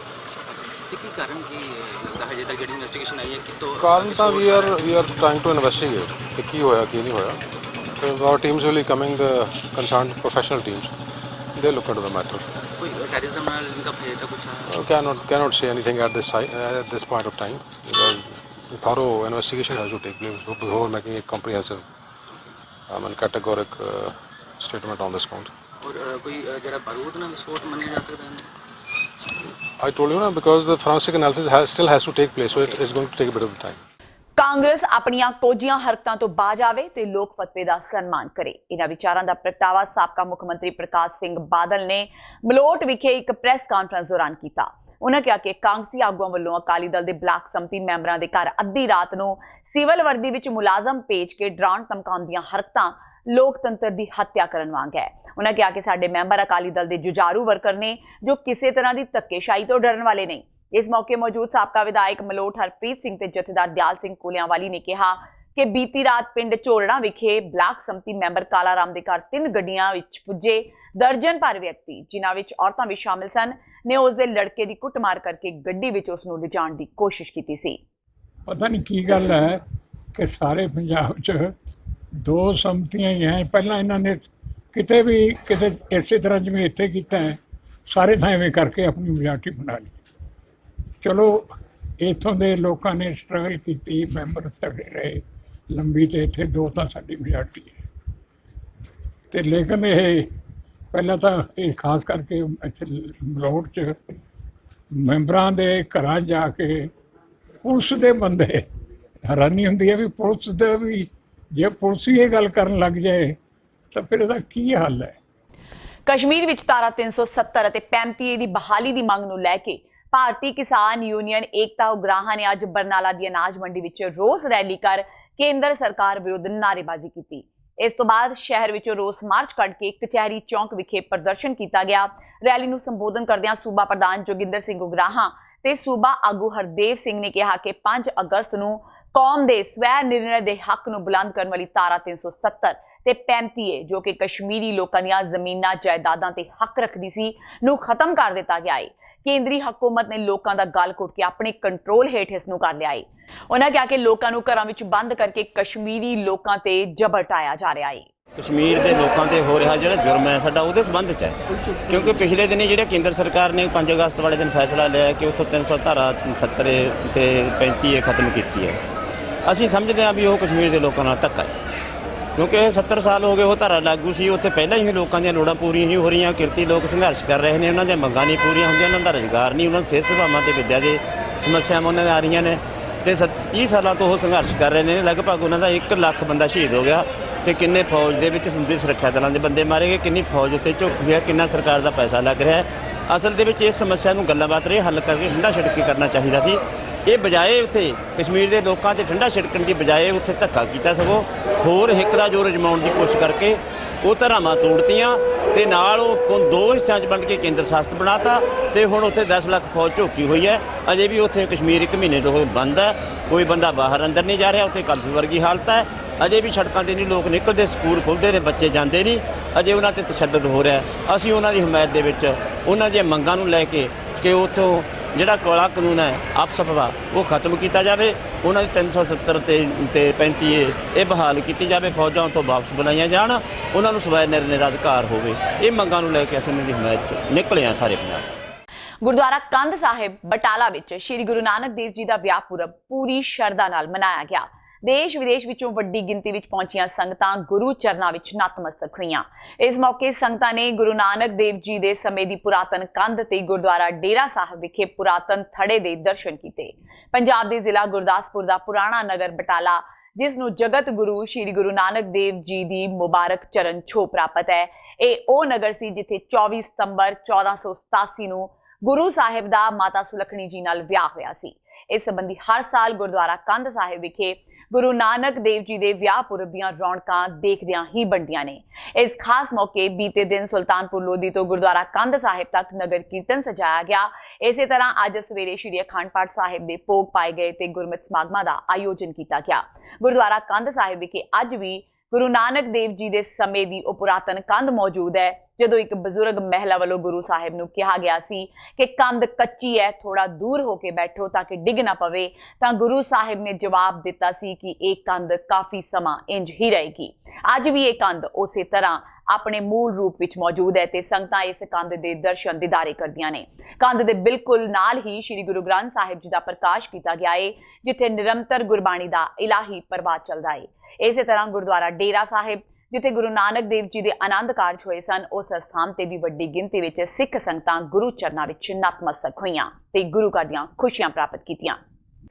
ਕੀ ਕਾਰਨ ਕੀ ਲੱਗਦਾ ਹੈ? ਜਿਹੜੀ ਇਨਵੈਸਟੀਗੇਸ਼ਨ ਆਈ ਹੈ ਕਿਤੋਂ ਕਾਰਨ ਤਾਂ we are trying to investigate ਕਿ ਕੀ ਹੋਇਆ ਕੀ ਨਹੀਂ ਹੋਇਆ। So our teams will be coming, the concerned professional teams, they look into the matter. ਕੋਈ ਟੈਰਰਿਜ਼ਮ ਨਾਲ ਲਿੰਕ ਹੈ ਤਾਂ ਕੁਝ? Cannot say anything at this point of time because a thorough investigation has to take place before making a comprehensive and categoric statement on this count. ਔਰ ਕੋਈ ਜਿਹੜਾ ਬਾਰੂਦ ਨਾਲ ਵਿਸਫੋਟ ਮੰਨਿਆ ਜਾ ਸਕਦਾ ਹੈ? I told you, because the forensic analysis still has to take place, so it is going to take a bit of time. Congress ਆਪਣੀਆਂ ਕੋਝੀਆਂ ਹਰਕਤਾਂ ਤੋਂ ਬਾਜ ਆਵੇ ਤੇ ਲੋਕ ਫਤਵੇ ਦਾ ਸਨਮਾਨ ਕਰੇ। ਇਹਨਾਂ ਵਿਚਾਰਾਂ ਦਾ ਪ੍ਰਗਟਾਵਾ ਸਾਬਕਾ ਮੁੱਖ ਮੰਤਰੀ ਪ੍ਰਕਾਸ਼ ਸਿੰਘ ਬਾਦਲ ਨੇ ਮਲੋਟ ਵਿਖੇ ਇੱਕ ਪ੍ਰੈਸ ਕਾਨਫਰੰਸ ਦੌਰਾਨ ਕੀਤਾ। ਉਹਨਾਂ ਕਿਹਾ ਕਿ ਕਾਂਗਰਸੀ ਆਗੂਆਂ ਵੱਲੋਂ ਅਕਾਲੀ ਦਲ ਦੇ ਬਲਾਕ ਸੰਮਤੀ ਮੈਂਬਰਾਂ ਦੇ ਘਰ ਅੱਧੀ ਰਾਤ ਨੂੰ ਸਿਵਲ ਵਰਦੀ ਵਿੱਚ ਮੁਲਾਜ਼ਮ ਭੇਜ ਕੇ ਡਰਾਉਣ ਧਮਕਾਉਣ ਦੀਆਂ ਹਰਕਤਾਂ ਲੋਕਤੰਤਰ ਦੀ ਹੱਤਿਆ ਕਰਨ ਵਾਂਗ ਹੈ। ਉਹਨਾਂ ਕਿਹਾ ਕਿ ਸਾਡੇ ਮੈਂਬਰ ਅਕਾਲੀ ਦਲ ਦੇ ਜੁਝਾਰੂ ਵਰਕਰ ਨੇ ਜੋ ਕਿਸੇ ਤਰ੍ਹਾਂ ਦੀ ਧੱਕੇਸ਼ਾਹੀ ਤੋਂ ਡਰਨ ਵਾਲੇ ਨਹੀਂ। ਇਸ ਮੌਕੇ ਮੌਜੂਦ ਸਾਬਕਾ ਵਿਧਾਇਕ ਮਲੋਟ ਹਰਪ੍ਰੀਤ ਸਿੰਘ ਤੇ ਜਥੇਦਾਰ ਦਿਆਲ ਸਿੰਘ ਕੋਲਿਆਂਵਾਲੀ ਨੇ ਕਿਹਾ ਕਿ ਬੀਤੀ ਰਾਤ ਪਿੰਡ ਝੋੜਨਾ ਵਿਖੇ ਬਲਾਕ ਸੰਮਤੀ ਮੈਂਬਰ ਕਾਲਾ ਰਾਮ ਦੇ ਘਰ 3 ਗੱਡੀਆਂ ਵਿੱਚ ਪੁੱਜੇ ਦਰਜਨ ਭਰ ਵਿਅਕਤੀ, ਜਿਨ੍ਹਾਂ ਵਿੱਚ ਔਰਤਾਂ ਵੀ ਸ਼ਾਮਿਲ ਸਨ, ਨੇ ਉਸ ਦੇ ਲੜਕੇ ਦੀ ਕੁੱਟਮਾਰ ਕਰਕੇ ਗੱਡੀ ਵਿੱਚ ਉਸ ਨੂੰ ਲਿਜਾਣ ਦੀ ਕੋਸ਼ਿਸ਼ ਕੀਤੀ ਸੀ। ਪਤਾ ਨਹੀਂ ਕੀ ਗੱਲ ਹੈ ਕਿ ਸਾਰੇ ਪੰਜਾਬ 'ਚ 2 ਸੰਮਤੀਆਂ ਹੀ ਹੈ। ਪਹਿਲਾਂ ਇਹਨਾਂ ਨੇ ਕਿਤੇ ਇਸੇ ਤਰ੍ਹਾਂ ਜਿਵੇਂ ਇੱਥੇ ਕੀਤਾ ਹੈ, ਸਾਰੇ ਥਾਂ ਐਵੇਂ ਕਰਕੇ ਆਪਣੀ ਮੈਜੋਰਟੀ ਬਣਾ ਲਈ। ਚਲੋ ਇੱਥੋਂ ਦੇ ਲੋਕਾਂ ਨੇ ਸਟਰਗਲ ਕੀਤੀ, ਮੈਂਬਰ ਤਗੜੇ ਰਹੇ ਲੰਬੀ, ਤੇ ਇੱਥੇ 2 ਤਾਂ ਸਾਡੀ ਮੈਜੋਰਟੀ ਹੈ। ਤੇ ਲੇਕਿਨ ਇਹ ਪਹਿਲਾਂ ਤਾਂ ਇਹ ਖਾਸ ਕਰਕੇ ਇੱਥੇ ਮਲੋਟ 'ਚ ਮੈਂਬਰਾਂ ਦੇ ਘਰਾਂ ਜਾ ਕੇ ਪੁਲਿਸ ਦੇ ਬੰਦੇ, ਹੈਰਾਨੀ ਹੁੰਦੀ ਹੈ ਵੀ ਪੁਲਿਸ ਦੇ ਵੀ, ਜੇ ਪੁਲਿਸ ਹੀ ਇਹ ਗੱਲ ਕਰਨ ਲੱਗ ਜਾਏ ਤਾਂ ਫਿਰ ਇਹਦਾ ਕੀ ਹੱਲ ਹੈ। ਕਸ਼ਮੀਰ ਵਿੱਚ ਧਾਰਾ 370 ਅਤੇ 35A ਦੀ ਬਹਾਲੀ ਦੀ ਮੰਗ ਨੂੰ ਲੈ ਕੇ ਭਾਰਤੀ ਕਿਸਾਨ ਯੂਨੀਅਨ ਏਕਤਾ ਉਗਰਾਹਾਂ ਨੇ ਅੱਜ ਬਰਨਾਲਾ ਦੀ ਅਨਾਜ ਮੰਡੀ ਵਿੱਚ ਰੋਸ ਰੈਲੀ ਕਰ ਕੇਂਦਰ ਸਰਕਾਰ ਵਿਰੁੱਧ ਨਾਅਰੇਬਾਜ਼ੀ ਕੀਤੀ। ਇਸ ਤੋਂ ਬਾਅਦ ਸ਼ਹਿਰ ਵਿੱਚੋਂ ਰੋਸ ਮਾਰਚ ਕੱਢ ਕੇ ਕਚਹਿਰੀ ਚੌਂਕ ਵਿਖੇ ਪ੍ਰਦਰਸ਼ਨ ਕੀਤਾ ਗਿਆ। ਰੈਲੀ ਨੂੰ ਸੰਬੋਧਨ ਕਰਦਿਆਂ ਸੂਬਾ ਪ੍ਰਧਾਨ ਜੋਗਿੰਦਰ ਸਿੰਘ ਉਗਰਾਹਾਂ ਤੇ ਸੂਬਾ ਆਗੂ ਹਰਦੇਵ ਸਿੰਘ ਨੇ ਕਿਹਾ ਕਿ 5 ਅਗਸਤ ਨੂੰ ਕੌਮ ਦੇ ਸਵੈ ਨਿਰਣੇ ਦੇ ਹੱਕ ਨੂੰ ਬੁਲੰਦ ਕਰਨ ਵਾਲੀ ਧਾਰਾ 370 ਤੇ 35A ਜੋ ਕਿ ਕਸ਼ਮੀਰੀ ਲੋਕਾਂ ਦੀਆਂ ਜ਼ਮੀਨਾਂ ਜਾਇਦਾਦਾਂ ਤੇ ਹੱਕ ਰੱਖਦੀ ਸੀ ਨੂੰ ਖਤਮ ਕਰ ਦਿੱਤਾ ਗਿਆ ਹੈ। ਕੇਂਦਰੀ ਹਕੂਮਤ ਨੇ ਲੋਕਾਂ ਦਾ ਗਲ ਘੁੱਟ ਕੇ ਆਪਣੇ ਕੰਟਰੋਲ ਹੇਠ ਇਸ ਨੂੰ ਕਰ ਲਿਆ ਹੈ। ਉਹਨਾਂ ਕਿਹਾ ਕਿ ਲੋਕਾਂ ਨੂੰ ਘਰਾਂ ਵਿੱਚ ਬੰਦ ਕਰਕੇ ਕਸ਼ਮੀਰੀ ਲੋਕਾਂ ਤੇ ਜ਼ਬਰ ਢਾਇਆ ਜਾ ਰਿਹਾ ਹੈ। ਕਸ਼ਮੀਰ ਦੇ ਲੋਕਾਂ ਤੇ ਹੋ ਰਿਹਾ ਜਿਹੜਾ ਜੁਰਮ ਹੈ ਸਾਡਾ ਉਹਦੇ ਸੰਬੰਧ 'ਚ ਹੈ, ਕਿਉਂਕਿ ਪਿਛਲੇ ਦਿਨੀ ਜਿਹੜੇ ਕੇਂਦਰ ਸਰਕਾਰ ਨੇ 5 ਅਗਸਤ ਵਾਲੇ ਦਿਨ ਫੈਸਲਾ ਲਿਆ ਕਿ ਉੱਥੋਂ 300 ਧਾਰਾ 70 ਤੇ 35A ਖਤਮ ਕੀਤੀ ਹੈ। ਅਸੀਂ ਸਮਝਦੇ ਹਾਂ ਵੀ ਉਹ ਕਸ਼ਮੀਰ ਦੇ ਲੋਕਾਂ ਨਾਲ ਧੱਕਾ ਹੈ, ਕਿਉਂਕਿ ਇਹ 70 ਸਾਲ ਹੋ ਗਏ ਉਹ ਧਾਰਾ ਲਾਗੂ ਸੀ। ਉੱਥੇ ਪਹਿਲਾਂ ਹੀ ਲੋਕਾਂ ਦੀਆਂ ਲੋੜਾਂ ਪੂਰੀਆਂ ਨਹੀਂ ਹੋ ਰਹੀਆਂ, ਕਿਰਤੀ ਲੋਕ ਸੰਘਰਸ਼ ਕਰ ਰਹੇ ਨੇ, ਉਹਨਾਂ ਦੀਆਂ ਮੰਗਾਂ ਨਹੀਂ ਪੂਰੀਆਂ ਹੁੰਦੀਆਂ, ਉਹਨਾਂ ਦਾ ਰੁਜ਼ਗਾਰ ਨਹੀਂ, ਉਹਨਾਂ ਨੂੰ ਸਿਹਤ ਸੇਵਾਵਾਂ ਤੇ ਵਿੱਦਿਆ ਦੇ ਸਮੱਸਿਆਵਾਂ ਉਹਨਾਂ ਦੀਆਂ ਆ ਰਹੀਆਂ ਨੇ ਤੇ 30 ਸਾਲਾਂ ਤੋਂ ਉਹ ਸੰਘਰਸ਼ ਕਰ ਰਹੇ ਨੇ। ਲਗਭਗ ਉਹਨਾਂ ਦਾ 1 ਲੱਖ ਬੰਦਾ ਸ਼ਹੀਦ ਹੋ ਗਿਆ ਤੇ ਕਿੰਨੇ ਫੌਜ ਦੇ ਵਿੱਚ ਸਿੰਧੀ ਸੁਰੱਖਿਆ ਦਲਾਂ ਦੇ ਬੰਦੇ ਮਾਰੇ ਗਏ, ਕਿੰਨੀ ਫੌਜ ਉੱਤੇ ਝੁੱਕੀ ਹੈ, ਕਿੰਨਾ ਸਰਕਾਰ ਦਾ ਪੈਸਾ ਲੱਗ ਰਿਹਾ ਹੈ। ਅਸਲ ਦੇ ਵਿੱਚ ਇਸ ਸਮੱਸਿਆ ਨੂੰ ਗੱਲਾਂ ਬਾਤ ਰਹੇ ਹੱਲ ਕਰਕੇ ਠੰਡਾ ਛਿੜਕ ਕੇ ਕਰਨਾ ਚਾਹੀਦਾ ਸੀ। ਇਹ ਬਜਾਏ ਉੱਥੇ ਕਸ਼ਮੀਰ ਦੇ ਲੋਕਾਂ 'ਤੇ ਠੰਡਾ ਛਿੜਕਣ ਦੀ ਬਜਾਏ ਉੱਥੇ ਧੱਕਾ ਕੀਤਾ, ਸਗੋਂ ਹੋਰ ਹਿੱਕ ਦਾ ਜ਼ੋਰ ਅਜਮਾਉਣ ਦੀ ਕੋਸ਼ਿਸ਼ ਕਰਕੇ ਉਹ ਧਾਰਾਵਾਂ ਤੋੜਤੀਆਂ ਤੇ ਨਾਲ ਉਹ 2 ਹਿੱਸਿਆਂ 'ਚ ਵੰਡ ਕੇ ਕੇਂਦਰ ਸ਼ਾਸਤ ਬਣਾਤਾ ਤੇ ਹੁਣ ਉੱਥੇ 10 ਲੱਖ ਫੌਜ ਝੋਕੀ ਹੋਈ ਹੈ। ਅਜੇ ਵੀ ਉੱਥੇ ਕਸ਼ਮੀਰ 1 ਮਹੀਨੇ ਤੋਂ ਬੰਦ ਹੈ, ਕੋਈ ਬੰਦਾ ਬਾਹਰ ਅੰਦਰ ਨਹੀਂ ਜਾ ਰਿਹਾ, ਉੱਥੇ ਕਲਫੀ ਵਰਗੀ ਹਾਲਤ ਹੈ। ਅਜੇ ਵੀ ਸੜਕਾਂ 'ਤੇ ਨਹੀਂ ਲੋਕ ਨਿਕਲਦੇ, ਸਕੂਲ ਖੁੱਲ੍ਹਦੇ ਨੇ, ਬੱਚੇ ਜਾਂਦੇ ਨਹੀਂ, ਅਜੇ ਉਹਨਾਂ 'ਤੇ ਤਸ਼ੱਦਦ ਹੋ ਰਿਹਾ। ਅਸੀਂ ਉਹਨਾਂ ਦੀ ਹਮਾਇਤ ਦੇ ਵਿੱਚ ਉਹਨਾਂ ਦੀਆਂ ਮੰਗਾਂ ਨੂੰ ਲੈ ਕੇ ਕਿ ਉੱਥੋਂ ਜਿਹੜਾ ਕਾਲਾ ਕਾਨੂੰਨ ਹੈ ਆਪਸਫਵਾ ਉਹ ਖਤਮ ਕੀਤਾ ਜਾਵੇ, ਉਹਨਾਂ ਦੀ 370 ਤੇ 35A ਇਹ ਬਹਾਲ ਕੀਤੀ ਜਾਵੇ, ਫੌਜਾਂ ਉੱਥੋਂ ਵਾਪਸ ਬਣਾਈਆਂ ਜਾਣ, ਉਹਨਾਂ ਨੂੰ ਸਵੈ ਨਿਰਣੇ ਦਾ ਅਧਿਕਾਰ ਹੋਵੇ। ਇਹ ਮੰਗਾਂ ਨੂੰ ਲੈ ਕੇ ਅਸੀਂ ਉਹਨਾਂ ਦੀ ਹਮਾਇਤ 'ਚ ਨਿਕਲੇ ਹਾਂ ਸਾਰੇ ਪੰਜਾਬ 'ਚ। ਗੁਰਦੁਆਰਾ ਕੰਧ ਸਾਹਿਬ ਬਟਾਲਾ ਵਿੱਚ ਸ਼੍ਰੀ ਗੁਰੂ ਨਾਨਕ ਦੇਵ ਜੀ ਦਾ ਵਿਆਹ ਪੁਰਬ ਪੂਰੀ ਸ਼ਰਧਾ ਨਾਲ ਮਨਾਇਆ ਗਿਆ। ਦੇਸ਼ ਵਿਦੇਸ਼ ਵਿੱਚੋਂ ਵੱਡੀ ਗਿਣਤੀ ਵਿੱਚ ਪਹੁੰਚੀਆਂ ਸੰਗਤਾਂ ਗੁਰੂ ਚਰਨਾਂ ਵਿੱਚ ਨਤਮਸਤਕ ਹੋਈਆਂ। ਇਸ ਮੌਕੇ ਸੰਗਤਾਂ ਨੇ ਗੁਰੂ ਨਾਨਕ ਦੇਵ ਜੀ ਦੇ ਸਮੇਂ ਦੀ ਪੁਰਾਤਨ ਕੰਧ ਤੇ ਗੁਰਦੁਆਰਾ ਡੇਰਾ ਸਾਹਿਬ ਵਿਖੇ ਪੁਰਾਤਨ ਥੜੇ ਦੇ ਦਰਸ਼ਨ ਕੀਤੇ। ਪੰਜਾਬ ਦੇ ਜ਼ਿਲ੍ਹਾ ਗੁਰਦਾਸਪੁਰ ਦਾ ਪੁਰਾਣਾ ਨਗਰ ਬਟਾਲਾ, ਜਿਸ ਨੂੰ ਜਗਤ ਗੁਰੂ ਸ਼੍ਰੀ ਗੁਰੂ ਨਾਨਕ ਦੇਵ ਜੀ ਦੀ ਮੁਬਾਰਕ ਚਰਨ ਛੋਹ ਪ੍ਰਾਪਤ ਹੈ, ਇਹ ਉਹ ਨਗਰ ਸੀ ਜਿੱਥੇ 24 ਸਤੰਬਰ 1487 ਨੂੰ ਗੁਰੂ ਸਾਹਿਬ ਦਾ ਮਾਤਾ ਸੁਲੱਖਣੀ ਜੀ ਨਾਲ ਵਿਆਹ ਹੋਇਆ ਸੀ। ਇਸ ਸੰਬੰਧੀ ਹਰ ਸਾਲ ਗੁਰਦੁਆਰਾ ਕੰਧ ਸਾਹਿਬ ਵਿਖੇ ਗੁਰੂ ਨਾਨਕ ਦੇਵ ਜੀ ਦੇ ਵਿਆਹ ਪੁਰਬ ਦੀਆਂ ਰੌਣਕਾਂ ਦੇਖਦਿਆਂ ਹੀ ਬਣਦੀਆਂ ਨੇ। ਇਸ ਖਾਸ ਮੌਕੇ ਬੀਤੇ ਦਿਨ ਸੁਲਤਾਨਪੁਰ ਲੋਧੀ ਤੋਂ ਗੁਰਦੁਆਰਾ ਕੰਧ ਸਾਹਿਬ ਤੱਕ ਨਗਰ ਕੀਰਤਨ ਸਜਾਇਆ ਗਿਆ। ਇਸੇ ਤਰ੍ਹਾਂ ਅੱਜ ਸਵੇਰੇ ਸ਼੍ਰੀ ਅਖੰਡ ਪਾਠ ਸਾਹਿਬ ਦੇ ਭੋਗ ਪਾਏ ਗਏ ਤੇ ਗੁਰਮਤਿ ਸਮਾਗਮਾਂ ਦਾ ਆਯੋਜਨ ਕੀਤਾ ਗਿਆ। ਗੁਰਦੁਆਰਾ ਕੰਧ ਸਾਹਿਬ ਵਿਖੇ ਅੱਜ ਵੀ ਗੁਰੂ ਨਾਨਕ ਦੇਵ ਜੀ ਦੇ ਸਮੇਂ ਦੀ ਉਹ ਪੁਰਾਤਨ ਕੰਧ ਮੌਜੂਦ ਹੈ। ਜਦੋਂ ਇੱਕ ਬਜ਼ੁਰਗ ਮਹਿਲਾ ਵੱਲੋਂ ਗੁਰੂ ਸਾਹਿਬ ਨੂੰ ਕਿਹਾ ਗਿਆ ਸੀ ਕਿ ਕੰਧ ਕੱਚੀ ਹੈ, ਥੋੜਾ ਦੂਰ ਹੋ ਕੇ ਬੈਠੋ ਤਾਂ ਕਿ ਡਿੱਗ ਨਾ ਪਵੇ, ਤਾਂ ਗੁਰੂ ਸਾਹਿਬ ਨੇ ਜਵਾਬ ਦਿੱਤਾ ਸੀ ਕਿ ਇਹ ਕੰਧ ਕਾਫੀ ਸਮਾਂ ਇੰਜ ਹੀ ਰਹੇਗੀ। ਅੱਜ ਵੀ ਇਹ ਕੰਧ ਉਸੇ ਤਰ੍ਹਾਂ ਆਪਣੇ ਮੂਲ ਰੂਪ ਵਿੱਚ ਮੌਜੂਦ ਹੈ ਤੇ ਸੰਗਤਾਂ ਇਸ ਕੰਧ ਦੇ ਦਰਸ਼ਨ ਦੀਦਾਰੇ ਕਰਦੀਆਂ ਨੇ। ਕੰਧ ਦੇ ਬਿਲਕੁਲ ਨਾਲ ਹੀ ਸ੍ਰੀ ਗੁਰੂ ਗ੍ਰੰਥ ਸਾਹਿਬ ਜੀ ਦਾ ਪ੍ਰਕਾਸ਼ ਕੀਤਾ ਗਿਆ ਹੈ, ਜਿੱਥੇ ਨਿਰੰਤਰ ਗੁਰਬਾਣੀ ਦਾ ਇਲਾਹੀ ਪ੍ਰਵਾਹ ਚੱਲਦਾ ਹੈ। ਇਸੇ ਤਰ੍ਹਾਂ ਗੁਰਦੁਆਰਾ ਡੇਰਾ ਸਾਹਿਬ, ਜਿੱਥੇ ਗੁਰੂ ਨਾਨਕ ਦੇਵ ਜੀ ਦੇ ਆਨੰਦ ਕਾਰਜ ਹੋਏ ਸਨ, ਉਸ ਸਥਾਨ ਤੇ ਵੀ ਵੱਡੀ ਗਿਣਤੀ ਵਿੱਚ ਸਿੱਖ ਸੰਗਤਾਂ ਗੁਰੂ ਚਰਨਾਂ ਵਿੱਚ ਨਤਮਸਤਕ ਹੋਈਆਂ ਤੇ ਗੁਰੂ ਘਰ ਦੀਆਂ ਖੁਸ਼ੀਆਂ ਪ੍ਰਾਪਤ ਕੀਤੀਆਂ।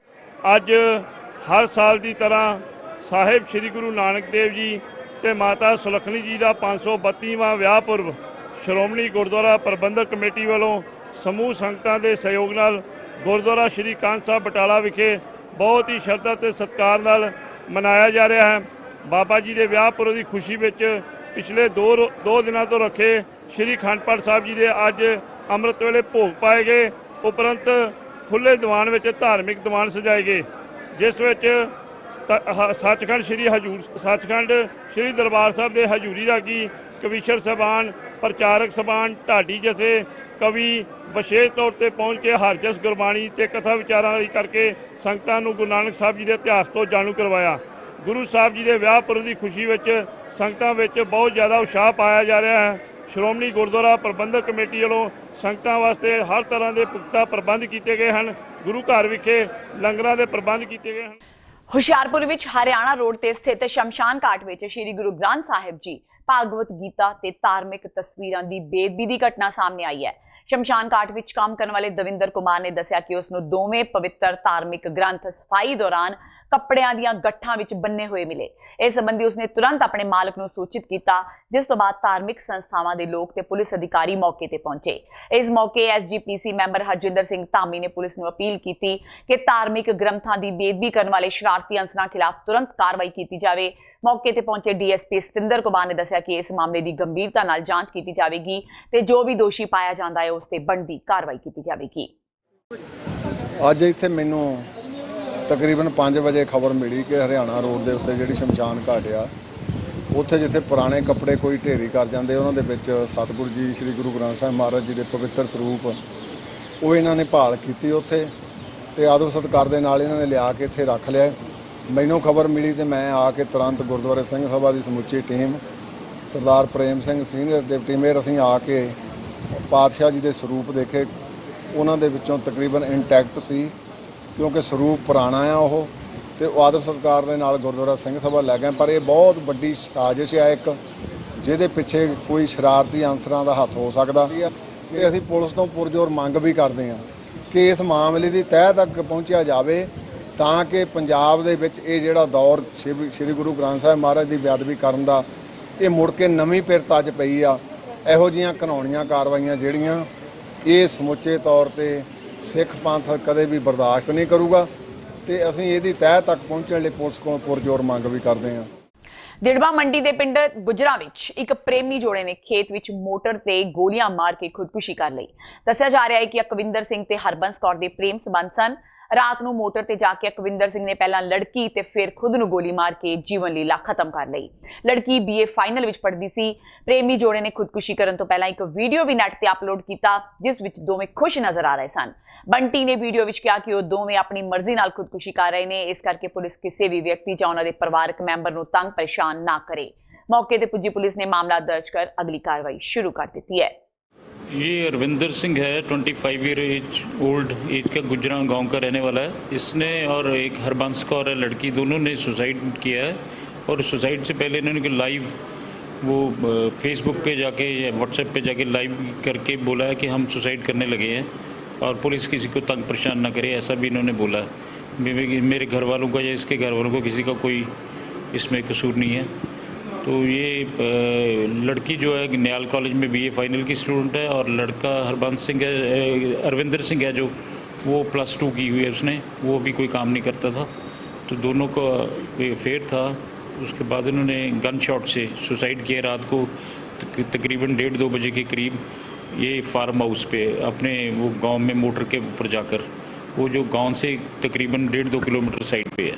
ਅੱਜ ਹਰ ਸਾਲ ਦੀ ਤਰ੍ਹਾਂ ਸਾਹਿਬ ਸ੍ਰੀ ਗੁਰੂ ਨਾਨਕ ਦੇਵ ਜੀ ਤੇ ਮਾਤਾ ਸੁਲੱਖਣੀ ਜੀ ਦਾ 532ਵਾਂ ਵਿਆਹ ਪੁਰਬ ਸ਼੍ਰੋਮਣੀ ਗੁਰਦੁਆਰਾ ਪ੍ਰਬੰਧਕ ਕਮੇਟੀ ਵੱਲੋਂ ਸਮੂਹ ਸੰਗਤਾਂ ਦੇ ਸਹਿਯੋਗ ਨਾਲ ਗੁਰਦੁਆਰਾ ਸ੍ਰੀ ਕੰਧ ਸਾਹਿਬ ਬਟਾਲਾ ਵਿਖੇ ਬਹੁਤ ਹੀ ਸ਼ਰਧਾ ਤੇ ਸਤਿਕਾਰ ਨਾਲ ਮਨਾਇਆ ਜਾ ਰਿਹਾ ਹੈ। ਬਾਬਾ ਜੀ ਦੇ ਵਿਆਹ ਪੁਰਬ ਦੀ ਖੁਸ਼ੀ ਵਿੱਚ ਪਿਛਲੇ 2 ਦਿਨਾਂ ਤੋਂ ਰੱਖੇ ਸ੍ਰੀ ਅਖੰਡ ਪਾਠ ਸਾਹਿਬ ਜੀ ਦੇ ਅੱਜ ਅੰਮ੍ਰਿਤ ਵੇਲੇ ਭੋਗ ਪਾਏ ਗਏ। ਉਪਰੰਤ ਖੁੱਲ੍ਹੇ ਦੀਵਾਨ ਵਿੱਚ ਧਾਰਮਿਕ ਦੀਵਾਨ ਸਜਾਏ ਗਏ, ਜਿਸ ਵਿੱਚ ਸੱਚਖੰਡ ਸ੍ਰੀ ਦਰਬਾਰ ਸਾਹਿਬ ਦੇ ਹਜ਼ੂਰੀ ਰਾਗੀ, ਕਵੀਸ਼ਰ ਸਾਹਿਬਾਨ, ਪ੍ਰਚਾਰਕ ਸਭਾਨ, ਢਾਡੀ ਜਥੇ, ਕਵੀ ਵਿਸ਼ੇਸ਼ ਤੌਰ ਤੇ ਪਹੁੰਚ ਕੇ ਹਰਜਸ ਗੁਰਬਾਣੀ ਤੇ ਕਥਾ ਵਿਚਾਰਾਂ ਕਰਕੇ ਸੰਗਤਾਂ ਨੂੰ ਗੁਰੂ ਨਾਨਕ ਸਾਹਿਬ ਜੀ ਦੇ ਇਤਿਹਾਸ ਤੋਂ ਜਾਣੂ ਕਰਵਾਇਆ। ਗੁਰੂ ਸਾਹਿਬ ਜੀ ਦੇ ਵਿਆਹ ਪੁਰਬ ਦੀ ਖੁਸ਼ੀ ਵਿੱਚ ਸੰਗਤਾਂ ਵਿੱਚ ਬਹੁਤ ਜ਼ਿਆਦਾ ਉਤਸ਼ਾਹ ਪਾਇਆ ਜਾ ਰਿਹਾ ਹੈ। ਸ਼੍ਰੋਮਣੀ ਗੁਰਦੁਆਰਾ ਪ੍ਰਬੰਧਕ ਕਮੇਟੀ ਵੱਲੋਂ ਸੰਗਤਾਂ ਵਾਸਤੇ ਹਰ ਤਰ੍ਹਾਂ ਦੇ ਪੁਖਤਾ ਪ੍ਰਬੰਧ ਕੀਤੇ ਗਏ ਹਨ। ਗੁਰੂ ਘਰ ਵਿਖੇ ਲੰਗਰਾਂ ਦੇ ਪ੍ਰਬੰਧ ਕੀਤੇ ਗਏ ਹਨ। ਹੁਸ਼ਿਆਰਪੁਰ ਵਿੱਚ ਹਰਿਆਣਾ ਰੋਡ ਤੇ ਸਥਿਤ ਸ਼ਮਸ਼ਾਨ ਘਾਟ ਵਿੱਚ ਸ੍ਰੀ ਗੁਰੂ ਗ੍ਰੰਥ ਸਾਹਿਬ ਜੀ, ਭਾਗਵਤ ਗੀਤਾ ਤੇ ਧਾਰਮਿਕ ਤਸਵੀਰਾਂ ਦੀ ਬੇਅਦਬੀ ਦੀ ਘਟਨਾ ਸਾਹਮਣੇ ਆਈ ਹੈ। ਸ਼ਮਸ਼ਾਨ ਘਾਟ ਵਿੱਚ ਕੰਮ ਕਰਨ ਵਾਲੇ ਦਵਿੰਦਰ ਕੁਮਾਰ ਨੇ ਦੱਸਿਆ ਕਿ ਉਸ ਨੂੰ ਦੋਵੇਂ ਪਵਿੱਤਰ ਧਾਰਮਿਕ ਗ੍ਰੰਥ ਸਫਾਈ ਦੌਰਾਨ ਕੱਪੜਿਆਂ ਦੀਆਂ ਗੱਠਾਂ ਵਿੱਚ ਬੰਨੇ ਹੋਏ ਮਿਲੇ। ਇਸ ਸੰਬੰਧੀ ਉਸਨੇ ਤੁਰੰਤ ਆਪਣੇ ਮਾਲਕ ਨੂੰ ਸੂਚਿਤ ਕੀਤਾ, ਜਿਸ ਤੋਂ ਬਾਅਦ ਧਾਰਮਿਕ ਸੰਸਥਾਵਾਂ ਦੇ ਲੋਕ ਤੇ ਪੁਲਿਸ ਅਧਿਕਾਰੀ ਮੌਕੇ ਤੇ ਪਹੁੰਚੇ। ਇਸ ਮੌਕੇ SGPC ਮੈਂਬਰ ਹਰਜਿੰਦਰ ਸਿੰਘ ਧਾਮੀ ਨੇ ਪੁਲਿਸ ਨੂੰ ਅਪੀਲ ਕੀਤੀ ਕਿ ਧਾਰਮਿਕ ਗ੍ਰੰਥਾਂ ਦੀ ਬੇਅਦਬੀ ਕਰਨ ਵਾਲੇ ਸ਼ਰਾਰਤੀ ਅਨਸਰਾਂ ਖਿਲਾਫ ਤੁਰੰਤ ਕਾਰਵਾਈ ਕੀਤੀ ਜਾਵੇ। ਮੌਕੇ ਤੇ ਪਹੁੰਚੇ DSP ਸਤਿੰਦਰ ਕੁਮਾਰ ਨੇ ਦੱਸਿਆ ਕਿ ਇਸ ਮਾਮਲੇ ਦੀ ਗੰਭੀਰਤਾ ਨਾਲ ਜਾਂਚ ਕੀਤੀ ਜਾਵੇਗੀ ਤੇ ਜੋ ਵੀ ਦੋਸ਼ੀ ਪਾਇਆ ਜਾਂਦਾ ਹੈ ਉਸ ਤੇ ਬਣਦੀ ਕਾਰਵਾਈ ਕੀਤੀ ਜਾਵੇਗੀ। ਅੱਜ ਇੱਥੇ ਮੈਨੂੰ ਤਕਰੀਬਨ 5 ਵਜੇ ਖਬਰ ਮਿਲੀ ਕਿ ਹਰਿਆਣਾ ਰੋਡ ਦੇ ਉੱਤੇ ਜਿਹੜੀ ਸ਼ਮਸ਼ਾਨ ਘਾਟ ਆ, ਉੱਥੇ ਜਿੱਥੇ ਪੁਰਾਣੇ ਕੱਪੜੇ ਕੋਈ ਢੇਰੀ ਕਰ ਜਾਂਦੇ, ਉਹਨਾਂ ਦੇ ਵਿੱਚ ਸਤਿਗੁਰੂ ਜੀ ਸ੍ਰੀ ਗੁਰੂ ਗ੍ਰੰਥ ਸਾਹਿਬ ਮਹਾਰਾਜ ਜੀ ਦੇ ਪਵਿੱਤਰ ਸਰੂਪ ਉਹ ਇਹਨਾਂ ਨੇ ਭਾਲ ਕੀਤੀ ਉੱਥੇ ਤੇ ਆਦਰ ਸਤਿਕਾਰ ਦੇ ਨਾਲ ਇਹਨਾਂ ਨੇ ਲਿਆ ਕੇ ਇੱਥੇ ਰੱਖ ਲਿਆ। ਮੈਨੂੰ ਖਬਰ ਮਿਲੀ ਤੇ ਮੈਂ ਆ ਕੇ ਤੁਰੰਤ ਗੁਰਦੁਆਰੇ ਸਿੰਘ ਸਭਾ ਦੀ ਸਮੁੱਚੀ ਟੀਮ, ਸਰਦਾਰ Prem Singh senior deputy mayor, ਅਸੀਂ ਆ ਕੇ ਪਾਤਸ਼ਾਹ ਜੀ ਦੇ ਸਰੂਪ ਦੇਖੇ। ਉਹਨਾਂ ਦੇ ਵਿੱਚੋਂ ਤਕਰੀਬਨ ਇੰਟੈਕਟ ਸੀ, ਕਿਉਂਕਿ ਸਰੂਪ ਪੁਰਾਣਾ ਆ ਉਹ, ਤੇ ਉਹ ਆਦਰ ਸਤਿਕਾਰ ਦੇ ਨਾਲ ਗੁਰਦੁਆਰਾ ਸਿੰਘ ਸਭਾ ਲੈ ਗਏ। ਪਰ ਇਹ ਬਹੁਤ ਵੱਡੀ ਸਾਜ਼ਿਸ਼ ਆ ਇੱਕ, ਜਿਹਦੇ ਪਿੱਛੇ ਕੋਈ ਸ਼ਰਾਰਤੀ ਅਨਸਰਾਂ ਦਾ ਹੱਥ ਹੋ ਸਕਦਾ ਤੇ ਅਸੀਂ ਪੁਲਿਸ ਤੋਂ ਪੁਰਜ਼ੋਰ ਮੰਗ ਵੀ ਕਰਦੇ ਹਾਂ ਕਿ ਇਸ ਮਾਮਲੇ ਦੀ ਤਹਿ ਤੱਕ ਪਹੁੰਚਿਆ ਜਾਵੇ, ਤਾਂ ਕਿ ਪੰਜਾਬ ਦੇ ਵਿੱਚ ਇਹ ਜਿਹੜਾ ਦੌਰ ਸ੍ਰੀ ਗੁਰੂ ਗ੍ਰੰਥ ਸਾਹਿਬ ਮਹਾਰਾਜ ਦੀ ਬੇਅਦਬੀ ਕਰਨ ਦਾ, ਇਹ ਮੁੜ ਕੇ ਨਵੀਂ ਪਿਰਤ ਅੱਜ ਪਈ ਆ। ਇਹੋ ਜਿਹੀਆਂ ਘਿਨਾਉਣੀਆਂ ਕਾਰਵਾਈਆਂ ਜਿਹੜੀਆਂ ਇਹ ਸਮੁੱਚੇ ਤੌਰ ਤੇ ਸਿੱਖ ਪੰਥ ਕਦੇ ਵੀ ਬਰਦਾਸ਼ਤ ਨਹੀਂ ਕਰੂਗਾ ਤੇ ਅਸੀਂ ਇਹਦੀ ਤਹਿ ਤੱਕ ਪਹੁੰਚਣ ਲਈ ਪੁਲਿਸ ਕੋਲ ਪੁਰਜ਼ੋਰ ਮੰਗ ਵੀ ਕਰਦੇ ਹਾਂ। ਦਿੜਬਾ ਮੰਡੀ ਦੇ ਪਿੰਡ ਗੁਜਰਾ ਵਿੱਚ ਇੱਕ ਪ੍ਰੇਮੀ ਜੋੜੇ ਨੇ ਖੇਤ ਵਿੱਚ ਮੋਟਰ ਤੇ ਗੋਲੀਆਂ ਮਾਰ ਕੇ ਖੁਦਕੁਸ਼ੀ ਕਰ ਲਈ। ਦੱਸਿਆ ਜਾ ਰਿਹਾ ਹੈ ਕਿ ਅਕਵਿੰਦਰ ਸਿੰਘ ਤੇ ਹਰਬੰਸ ਕੌਰ ਦੇ ਪ੍ਰੇਮ ਸੰਬੰਧ ਸਨ। ਰਾਤ ਨੂੰ ਮੋਟਰ ਤੇ ਜਾ ਕੇ ਅਕਵਿੰਦਰ ਸਿੰਘ ਨੇ ਪਹਿਲਾਂ ਲੜਕੀ ਤੇ ਫਿਰ ਖੁਦ ਨੂੰ ਗੋਲੀ ਮਾਰ ਕੇ ਜੀਵਨ ਲੀਲਾ ਖਤਮ ਕਰ ਲਈ। ਲੜਕੀ BA ਫਾਈਨਲ ਵਿੱਚ ਪੜ੍ਹਦੀ ਸੀ। ਪ੍ਰੇਮੀ ਜੋੜੇ ਨੇ ਖੁਦਕੁਸ਼ੀ ਕਰਨ ਤੋਂ ਪਹਿਲਾਂ ਇੱਕ ਵੀਡੀਓ ਵੀ ਨੈਟ ਤੇ ਅਪਲੋਡ ਕੀਤਾ, ਜਿਸ ਵਿੱਚ ਦੋਵੇਂ ਖੁਸ਼ ਨਜ਼ਰ ਆ ਰਹੇ ਸਨ। ਬੰਟੀ ਨੇ ਵੀਡੀਓ ਵਿੱਚ ਕਿਹਾ ਕਿ ਉਹ ਦੋਵੇਂ ਆਪਣੀ ਮਰਜ਼ੀ ਨਾਲ ਖੁਦਕੁਸ਼ੀ ਕਰ ਰਹੇ ਨੇ, ਇਸ ਕਰਕੇ ਪੁਲਿਸ ਕਿਸੇ ਵੀ ਵਿਅਕਤੀ ਜਾਂ ਉਹਨਾਂ ਦੇ ਪਰਿਵਾਰਕ ਮੈਂਬਰ ਨੂੰ ਤੰਗ ਪਰੇਸ਼ਾਨ ਨਾ ਕਰੇ। ਮੌਕੇ ਤੇ ਪੁੱਜੀ ਪੁਲਿਸ ਨੇ मामला दर्ज कर अगली कार्रवाई शुरू कर दी है। ये अरविंदर सिंह है, 25 ईयर एज ओल्ड एज का, गुजरा गांव का रहने वाला है। इसने और एक हरबंस कौर है लड़की, दोनों ने सुसाइड किया है। और सुसाइड से पहले इन्होंने लाइव वो फेसबुक पे जाके या व्हाट्सएप पे जाके लाइव करके बोला है कि हम सुसाइड करने लगे हैं और पुलिस किसी को तंग परेशान ना करे, ऐसा भी इन्होंने बोला है। मेरे घर वालों का या इसके घर वालों को किसी का कोई इसमें कसूर नहीं है। तो ये लड़की जो है न्याल कॉलेज में BA फाइनल की स्टूडेंट है और लड़का हरबंस सिंह है, अरविंदर सिंह है जो, वो +2 की हुई है उसने, वो भी कोई काम नहीं करता था। तो दोनों का अफेयर था। उसके बाद उन्होंने गन शॉट से सुसाइड किया रात को तकरीबन 1:30-2 बजे के करीब, ये फार्म हाउस पे अपने वो गांव में मोटर के ऊपर जाकर, वो जो गांव से तकरीबन 1.5-2 किलोमीटर साइड पे है।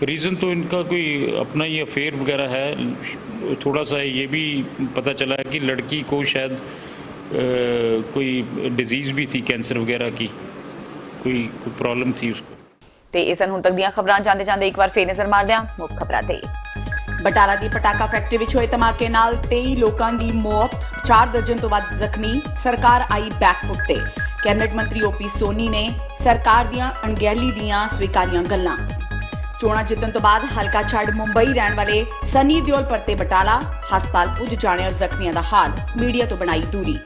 रीज़न तो इनका कोई अपना ही अफेयर वगैरह है। थोड़ा सा ये भी पता चला है कि लड़की को शायद कोई डिजीज़ भी थी, कैंसर वगैरह की कोई प्रॉब्लम थी उसको। ਤੇ ਇਹ ਸਨ ਹੁਣ ਤੱਕ ਦੀਆਂ ਖਬਰਾਂ। ਜਾਂਦੇ ਜਾਂਦੇ ਇੱਕ ਵਾਰ ਫੇਰ ਨਜ਼ਰ ਮਾਰਦੇ ਹਾਂ ਮੁੱਖ ਖਬਰਾਂ ਤੇ। ਬਟਾਲਾ ਦੀ ਪਟਾਕਾ ਫੈਕਟਰੀ ਵਿੱਚ ਹੋਏ ਧਮਾਕੇ ਨਾਲ 23 ਲੋਕਾਂ ਦੀ ਮੌਤ, 4 ਦਰਜਨ ਤੋਂ ਵੱਧ ਜ਼ਖਮੀ। ਸਰਕਾਰ ਆਈ ਬੈਕਫੁੱਟ ਤੇ। ਕੈਬਨਿਟ ਮੰਤਰੀ OP ਸੋਨੀ ਨੇ ਸਰਕਾਰ ਦੀਆਂ ਅਣਗਹਿਲੀ ਦੀਆਂ ਸਵੀਕਾਰੀਆਂ ਗੱਲਾਂ। ਚੋਣਾਂ ਜਿੱਤਣ ਤੋਂ ਬਾਅਦ ਹਲਕਾ ਛੱਡ ਮੁੰਬਈ ਰਹਿਣ ਵਾਲੇ ਸਨੀ ਦਿਓਲ ਪਰਤੇ ਬਟਾਲਾ, ਹਸਪਤਾਲ ਪੁੱਜ ਜਾਣੇ ਔਰ ਜ਼ਖਮੀਆਂ ਦਾ ਹਾਲ, ਮੀਡੀਆ ਤੋਂ ਬਣਾਈ ਦੂਰੀ।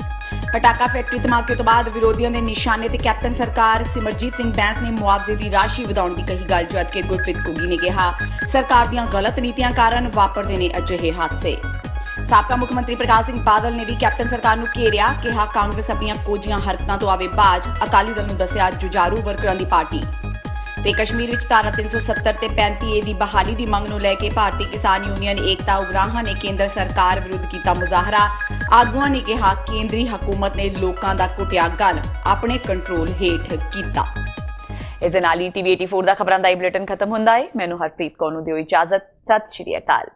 ਪਟਾਕਾ ਫੈਕਟਰੀ ਧਮਾਕੇ ਤੋਂ ਬਾਅਦ ਵਿਰੋਧੀਆਂ ਦੇ ਨਿਸ਼ਾਨੇ ਤੇ ਕੈਪਟਨ ਸਰਕਾਰ। ਸਿਮਰਜੀਤ ਸਿੰਘ ਬੈਂਸ ਨੇ ਮੁਆਵਜ਼ੇ ਦੀ ਰਾਸ਼ੀ ਵਧਾਉਣ ਦੀ ਕਹੀ ਗੱਲ, ਜਦਕਿ ਗੁਰਪ੍ਰੀਤ ਘੁੱਗੀ ਨੇ ਕਿਹਾ ਸਰਕਾਰ ਦੀਆਂ ਗਲਤ ਨੀਤੀਆਂ ਕਾਰਨ ਵਾਪਰਦੇ ਨੇ ਅਜਿਹੇ ਹਾਦਸੇ। ਸਾਬਕਾ ਮੁੱਖ ਮੰਤਰੀ ਪ੍ਰਕਾਸ਼ ਸਿੰਘ ਬਾਦਲ ਨੇ ਵੀ ਕੈਪਟਨ ਸਰਕਾਰ ਨੂੰ ਘੇਰਿਆ, ਕਿਹਾ ਕਾਂਗਰਸ ਆਪਣੀਆਂ ਕੋਝੀਆਂ ਹਰਕਤਾਂ ਤੋਂ ਆਵੇ ਬਾਜ, ਅਕਾਲੀ ਦਲ ਨੂੰ ਦੱਸਿਆ ਜੁਝਾਰੂ ਵਰਕਰਾਂ ਦੀ ਪਾਰਟੀ। ਤੇ ਕਸ਼ਮੀਰ ਵਿੱਚ ਧਾਰਾ 370 ਤੇ 35A ਦੀ ਬਹਾਲੀ ਦੀ ਮੰਗ ਨੂੰ ਲੈ ਕੇ ਭਾਰਤੀ ਕਿਸਾਨ ਯੂਨੀਅਨ ਏਕਤਾ ਉਗਰਾਹਾਂ ਨੇ ਕੇਂਦਰ ਸਰਕਾਰ ਵਿਰੁੱਧ ਕੀਤਾ ਮੁਜ਼ਾਹਰਾ। ਆਗੂਆਂ ਨੇ ਕਿਹਾ ਕੇਂਦਰੀ ਹਕੂਮਤ ਨੇ ਲੋਕਾਂ ਦਾ ਕੁੱਟਿਆ ਗਲ ਆਪਣੇ ਕੰਟਰੋਲ ਹੇਠ ਕੀਤਾ। ਇਸ ਦੇ ਨਾਲ ਹੀ TV 84 ਦਾ ਖਬਰਾਂ ਦਾ ਇਹ ਬੁਲੇਟਿਨ ਖਤਮ ਹੁੰਦਾ ਹੈ। ਮੈਨੂੰ ਹਰਪ੍ਰੀਤ ਕੌਰ ਨੂੰ ਦਿਓ ਇਜਾਜ਼ਤ। ਸਤਿ ਸ਼੍ਰੀ ਅਕਾਲ।